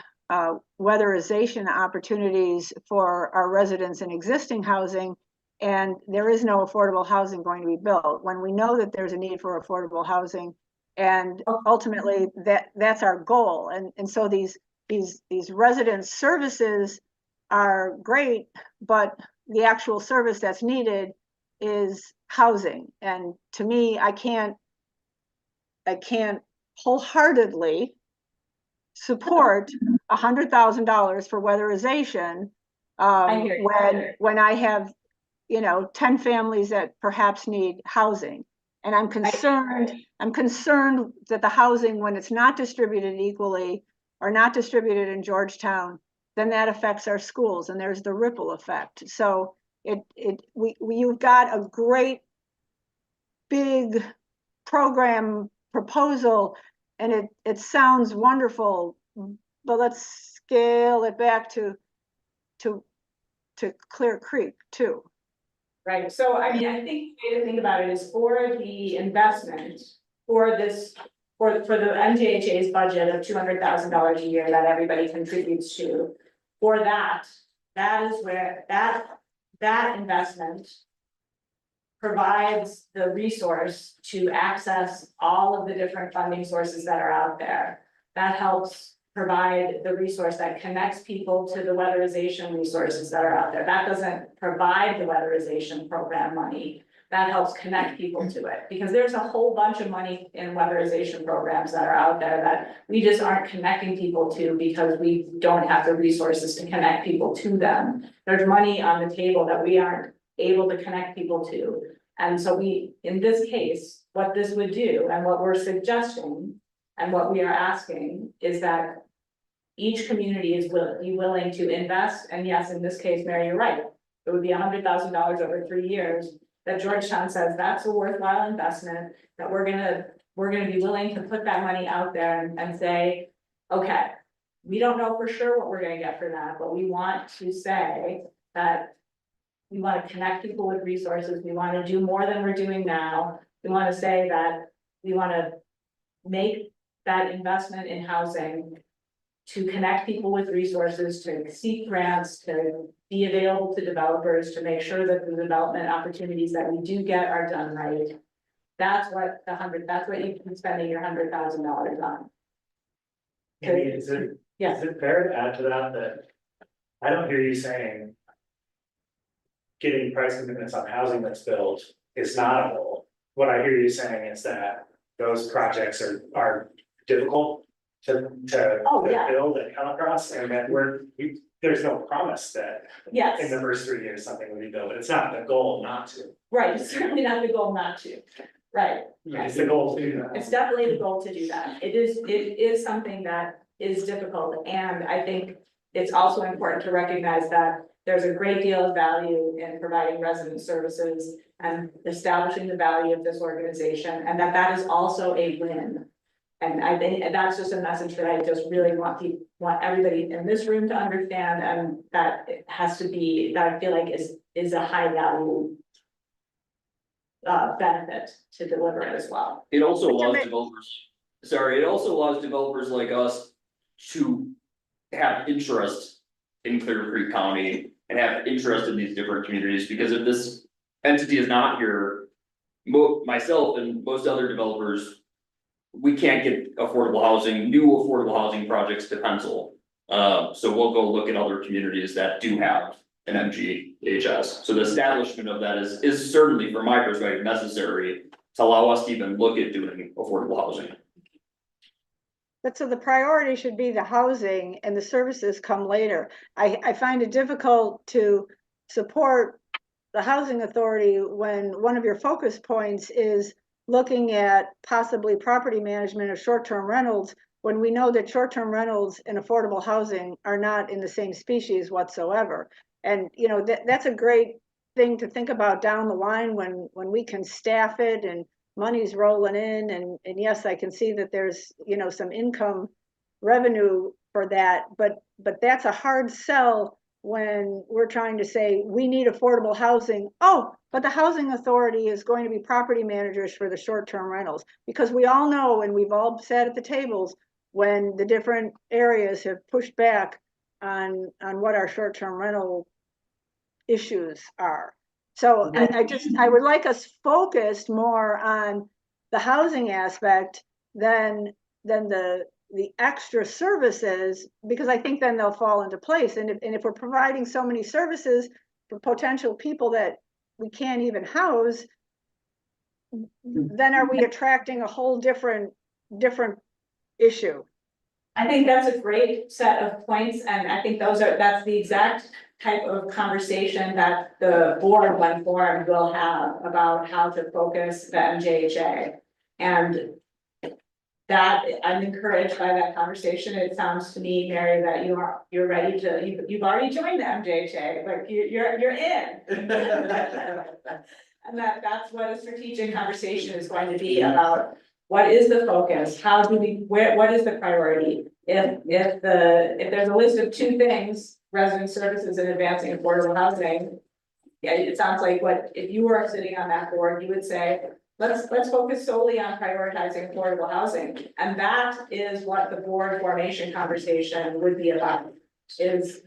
weatherization opportunities for our residents in existing housing, and there is no affordable housing going to be built when we know that there's a need for affordable housing. And ultimately that's our goal. And so these resident services are great, but the actual service that's needed is housing. And to me, I can't wholeheartedly support $100,000 for weatherization I hear you. when I have, you know, 10 families that perhaps need housing. And I'm concerned that the housing, when it's not distributed equally or not distributed in Georgetown, then that affects our schools, and there's the ripple effect. So you've got a great big program proposal, and it sounds wonderful, but let's scale it back to Clear Creek too. Right, so I mean, I think the way to think about it is for the investment, for the MJHA's budget of $200,000 a year that everybody contributes to. For that is where that investment provides the resource to access all of the different funding sources that are out there. That helps provide the resource that connects people to the weatherization resources that are out there. That doesn't provide the weatherization program money. That helps connect people to it, because there's a whole bunch of money in weatherization programs that are out there that we just aren't connecting people to because we don't have the resources to connect people to them. There's money on the table that we aren't able to connect people to. And so in this case, what this would do and what we're suggesting and what we are asking is that each community is willing to invest. And yes, in this case, Mary, you're right. It would be $100,000 over 3 years. That Georgetown says that's a worthwhile investment, that we're gonna be willing to put that money out there and say, okay, we don't know for sure what we're gonna get for that, but we want to say that we want to connect people with resources. We want to do more than we're doing now. We want to say that we want to make that investment in housing to connect people with resources, to seek grants, to be available to developers, to make sure that the development opportunities that we do get are done right. That's what you've been spending your $100,000 on. Maybe is it fair to add to that I don't hear you saying getting price commitments on housing that's built is not a goal. What I hear you saying is that those projects are difficult to Oh, yeah. build and come across, and then there's no promise that in Yes, the first 3 years, something will be built, it's not the goal not to. right, it's certainly not the goal not to, right. It's the goal to do that. It's definitely the goal to do that. It is something that is difficult, and I think it's also important to recognize that there's a great deal of value in providing resident services and establishing the value of this organization, and that is also a win. And I think that's just a message that I just really want everybody in this room to understand, and that it has to be, that I feel like is a high value benefit to deliver it as well. It also allows developers like us to have interest in Clear Creek County and have interest in these different communities, because if this entity is not here, myself and most other developers, we can't get new affordable housing projects to pencil. So we'll go look at other communities that do have an MGHS. So the establishment of that is certainly, from my perspective, necessary to allow us to even look at doing affordable housing. But so the priority should be the housing and the services come later. I find it difficult to support the housing authority when one of your focus points is looking at possibly property management of short-term rentals, when we know that short-term rentals and affordable housing are not in the same species whatsoever. And, you know, that's a great thing to think about down the line when we can staff it and money's rolling in, and yes, I can see that there's, you know, some income revenue for that, but that's a hard sell when we're trying to say we need affordable housing. Oh, but the housing authority is going to be property managers for the short-term rentals, because we all know, and we've all sat at the tables when the different areas have pushed back on what our short-term rental issues are. So I would like us focused more on the housing aspect than the extra services, because I think then they'll fall into place. And if we're providing so many services for potential people that we can't even house, then are we attracting a whole different issue? I think that's a great set of points, and I think that's the exact type of conversation that the board, when formed, will have about how to focus the MJHA. And that, I'm encouraged by that conversation. It sounds to me, Mary, that you're ready to, you've already joined the MJHA, like you're in. And that's what a strategic conversation is going to be about. What is the focus? How do what is the priority? If there's a list of 2 things, resident services and advancing affordable housing. Yeah, it sounds like if you were sitting on that board, you would say, let's focus solely on prioritizing affordable housing. And that is what the board formation conversation would be about, is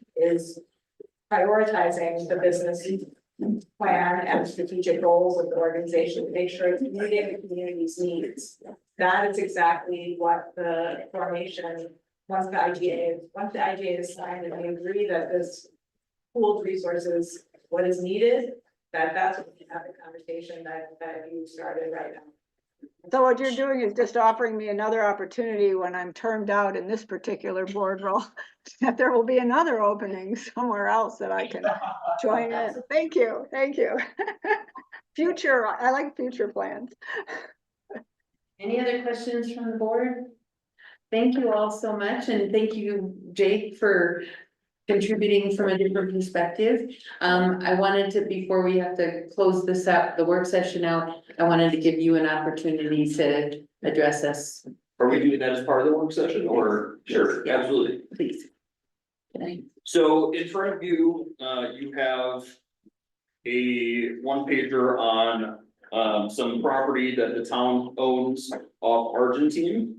prioritizing the business plan and strategic goals of the organization to make sure it's meeting the community's needs. That is exactly what the formation, once the IGA is signed and we agree that this pooled resources, what is needed, that's what we can have the conversation that you started right now. So what you're doing is just offering me another opportunity when I'm termed out in this particular board role, that there will be another opening somewhere else that I can join in. Thank you. Future, I like future plans. Any other questions from the board? Thank you all so much, and thank you, Jake, for contributing from a different perspective. I wanted to, before we have to close this up, the work session out, I wanted to give you an opportunity to address us. Are we doing that as part of the work session, or? Sure, absolutely. Please. Okay. So in front of you, you have a 1-pager on some property that the town owns off Argentine.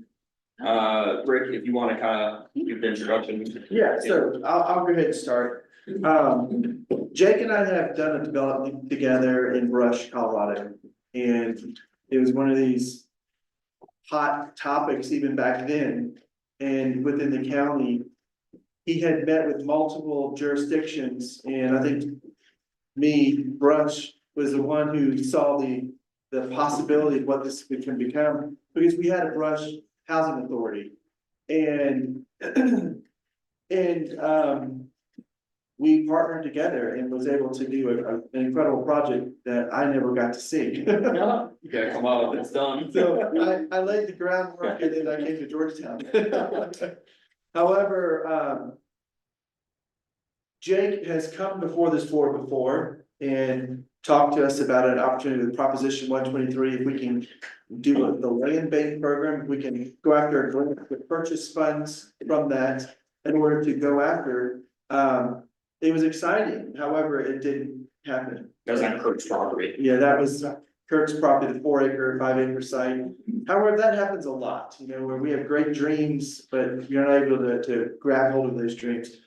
Rick, if you want to kind of give the introduction. Yeah, so I'll go ahead and start. Jake and I have done a development together in Brush, Colorado. And it was one of these hot topics even back then. And within the county, he had met with multiple jurisdictions, and I think Brush was the one who saw the possibility of what this can become, because we had a Brush Housing Authority. And, and, we partnered together and was able to do an incredible project that I never got to see. Yeah, you gotta come out when it's done. So I laid the groundwork and then I came to Georgetown. However, Jake has come before this board before and talked to us about an opportunity with Proposition 123. If we can do the land bank program, if we can go after a grant with purchase funds from that in order to go after, it was exciting. However, it didn't happen. That's on Kurt's property. Yeah, that was Kirk's property, the 4-acre, 5-acre site. However, that happens a lot, you know, where we have great dreams, but you're not able to grab hold of those dreams.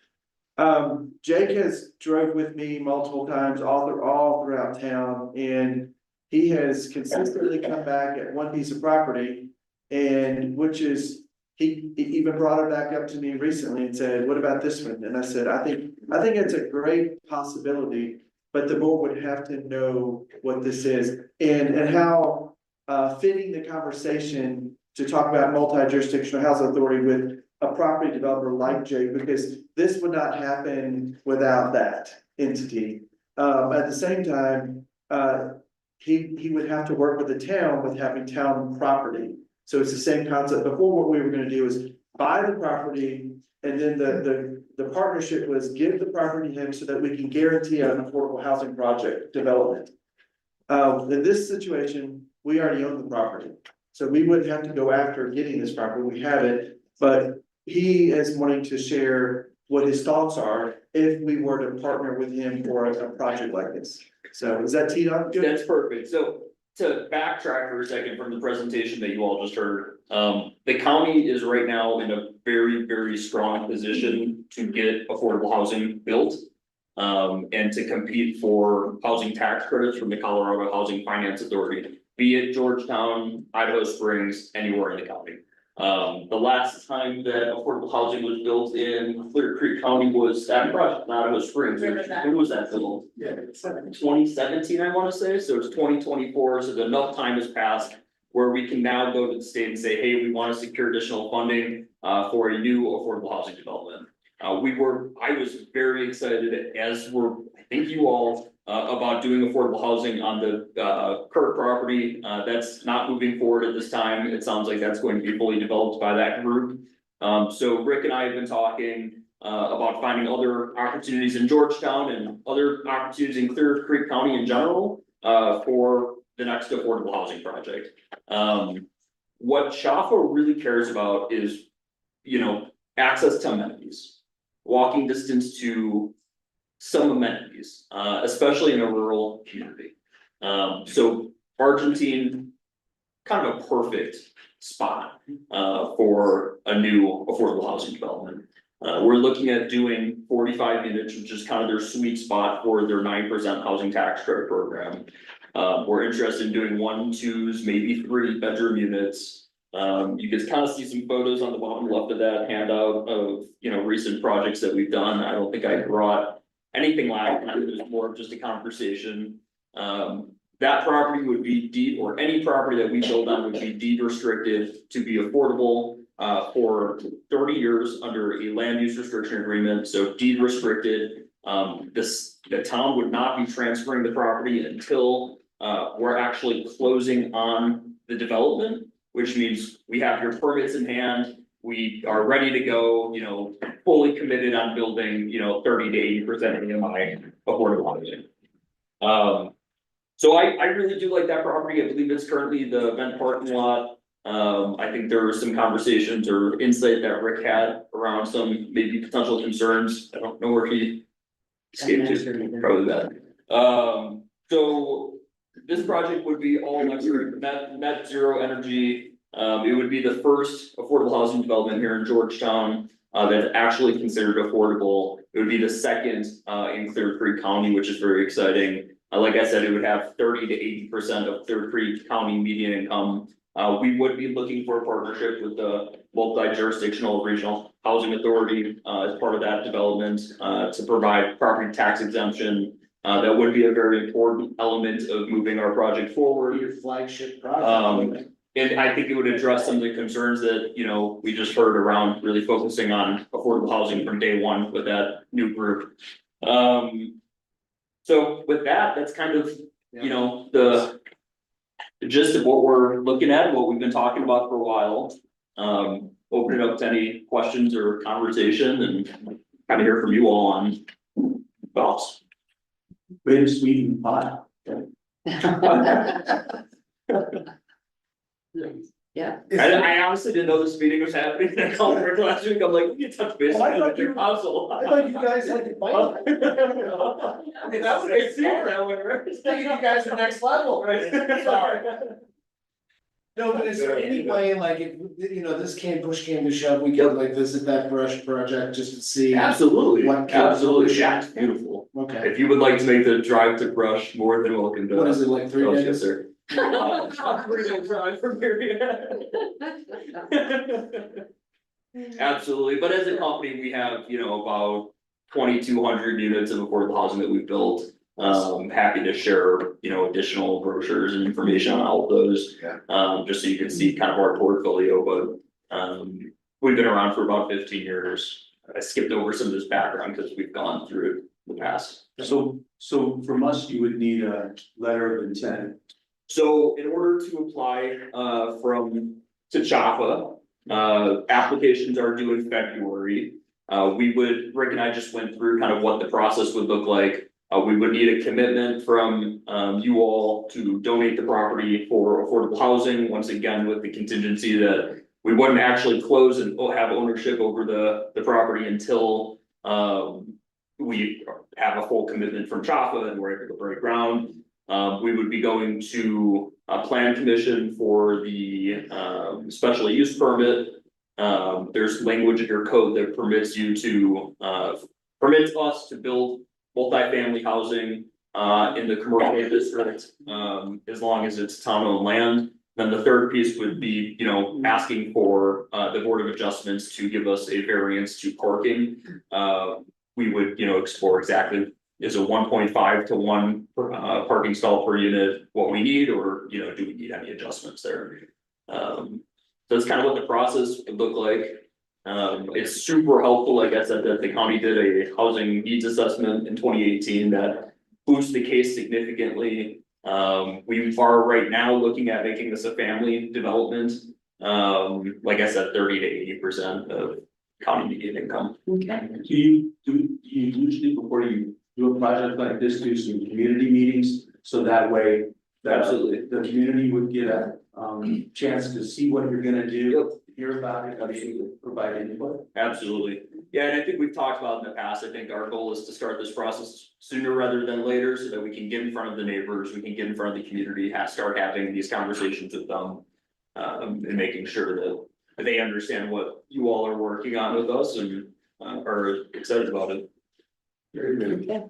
Jake has drove with me multiple times all throughout town, and he has consistently come back at one piece of property. And which is, he even brought it back up to me recently and said, what about this one? And I said, I think it's a great possibility, but the board would have to know what this is and how fitting the conversation to talk about multi-jurisdictional housing authority with a property developer like Jake, because this would not happen without that entity. At the same time, he would have to work with the town with having town property. So it's the same concept. Before, what we were gonna do is buy the property, and then the partnership was give the property to him so that we can guarantee an affordable housing project development. In this situation, we already own the property, so we wouldn't have to go after getting this property. We have it, but he is wanting to share what his thoughts are if we were to partner with him for a project like this. So is that teed up? Good? That's perfect. So to backtrack for a second from the presentation that you all just heard, the county is right now in a very, very strong position to get affordable housing built. And to compete for housing tax credits from the Colorado Housing Finance Authority, be it Georgetown, Idaho Springs, anywhere in the county. The last time that affordable housing was built in Clear Creek County was that project, Idaho Springs. When was that built? Yeah. 2017, I wanna say, so it's 2024, so enough time has passed. Where we can now go to the state and say, hey, we wanna secure additional funding for a new affordable housing development. I was very excited, as were, I think you all, about doing affordable housing on the Kirk property. That's not moving forward at this time. It sounds like that's going to be fully developed by that group. So Rick and I have been talking about finding other opportunities in Georgetown and other opportunities in Clear Creek County in general for the next affordable housing project. What SHAFA really cares about is, you know, access to amenities, walking distance to some amenities, especially in a rural community. So Argentine, kind of a perfect spot for a new affordable housing development. We're looking at doing 45 units, which is kind of their sweet spot for their 9% housing tax credit program. We're interested in doing 1, 2s, maybe 3-bedroom units. You can kind of see some photos on the bottom left of that handout of, you know, recent projects that we've done. I don't think I brought anything like that. It was more of just a conversation. That property would be deed, or any property that we build on would be deed restricted to be affordable for 30 years under a land use restriction agreement. So deed restricted. The town would not be transferring the property until we're actually closing on the development, which means we have your permits in hand. We are ready to go, you know, fully committed on building, you know, 30 to 80% AMI affordable housing. So I really do like that property. I believe it's currently the event parking lot. I think there were some conversations or insight that Rick had around some maybe potential concerns. I don't know where he escaped to, probably that. So this project would be all electric, net zero energy. It would be the first affordable housing development here in Georgetown that's actually considered affordable. It would be the second in Clear Creek County, which is very exciting. Like I said, it would have 30 to 80% of Clear Creek County median income. We would be looking for a partnership with the multi-jurisdictional regional housing authority as part of that development to provide property tax exemption. That would be a very important element of moving our project forward. Your flagship project. And I think it would address some of the concerns that, you know, we just heard around really focusing on affordable housing from day one with that new group. So with that, that's kind of, you know, the gist of what we're looking at, what we've been talking about for a while. Open it up to any questions or conversation and kind of hear from you all on thoughts. Greatest meeting pot. Yeah. I honestly didn't know this meeting was happening. I called her last week. I'm like, we can touch base Well, I thought with your council. I thought you guys had to fight. That was a secret, however. Thinking you guys are next level. Sorry. No, but is there any way, like, if, you know, push came to shove, we could like visit that brush project just to see? Absolutely, What- absolutely, yeah, it's beautiful. Okay, If you would like to make the drive to Brush, more than welcome to. what is it, like 3 Oh, yes, days? sir. 3-day drive from here. Absolutely, but as a company, we have, you know, about 2,200 units of affordable housing that we've built. Happy to share, you know, additional brochures and information on all of those. Yeah. Just so you can see kind of our portfolio, but, we've been around for about 15 years. I skipped over some of this background because we've gone through it in the past. So from us, you would need a letter of intent. So in order to apply to CHAPA, applications are due in February. Rick and I just went through kind of what the process would look like. We would need a commitment from you all to donate the property for affordable housing, once again with the contingency that we wouldn't actually close and have ownership over the property until we have a full commitment from CHAPA and we're able to break ground. We would be going to a plan commission for the special use permit. There's language in your code that permits you to permits us to build multifamily housing in the commercial district, as long as it's town-owned land. Then the third piece would be, you know, asking for the Board of Adjustments to give us a variance to parking. We would, you know, explore exactly, is a 1.5 to 1 parking stall per unit what we need, or, you know, do we need any adjustments there? So that's kind of what the process would look like. It's super helpful, like I said, that the county did a housing needs assessment in 2018 that boosts the case significantly. We are right now looking at making this a family development. Like I said, 30 to 80% of county median income. Okay. Do you usually, before you do a project like this, do some community meetings? So that way, Absolutely. the community would get a chance to see what you're gonna do, hear about it, provide input. Absolutely. Yeah, and I think we've talked about in the past, I think our goal is to start this process sooner rather than later, so that we can get in front of the neighbors, we can get in front of the community, start having these conversations with them. And making sure that they understand what you all are working on with us and are excited about it. Very good.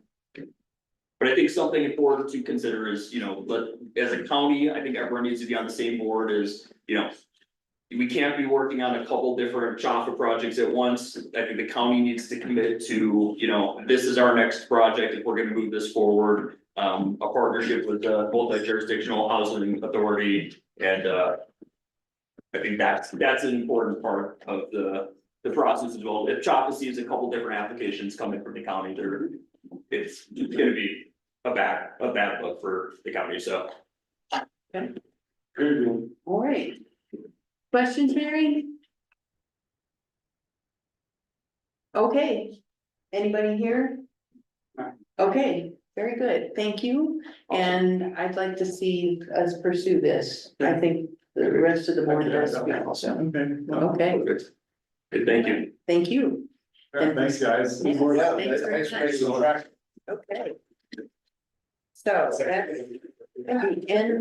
But I think something important to consider is, you know, as a county, I think everyone needs to be on the same board as, you know. We can't be working on a couple different CHAPA projects at once. I think the county needs to commit to, you know, this is our next project if we're gonna move this forward. A partnership with the multi-jurisdictional housing authority, and I think that's an important part of the process as well. If CHAPA sees a couple different applications coming from the county, it's gonna be a bad look for the county, so. Very good. All right. Questions, Mary? Okay, anybody here? Okay, very good, thank you, and I'd like to see us pursue this. I think the rest of the board does also. Okay, Perfect. Good, thank you. thank you. Thanks, guys. Yes, Yeah, thanks very thanks much. for the track. Okay. So that's at the end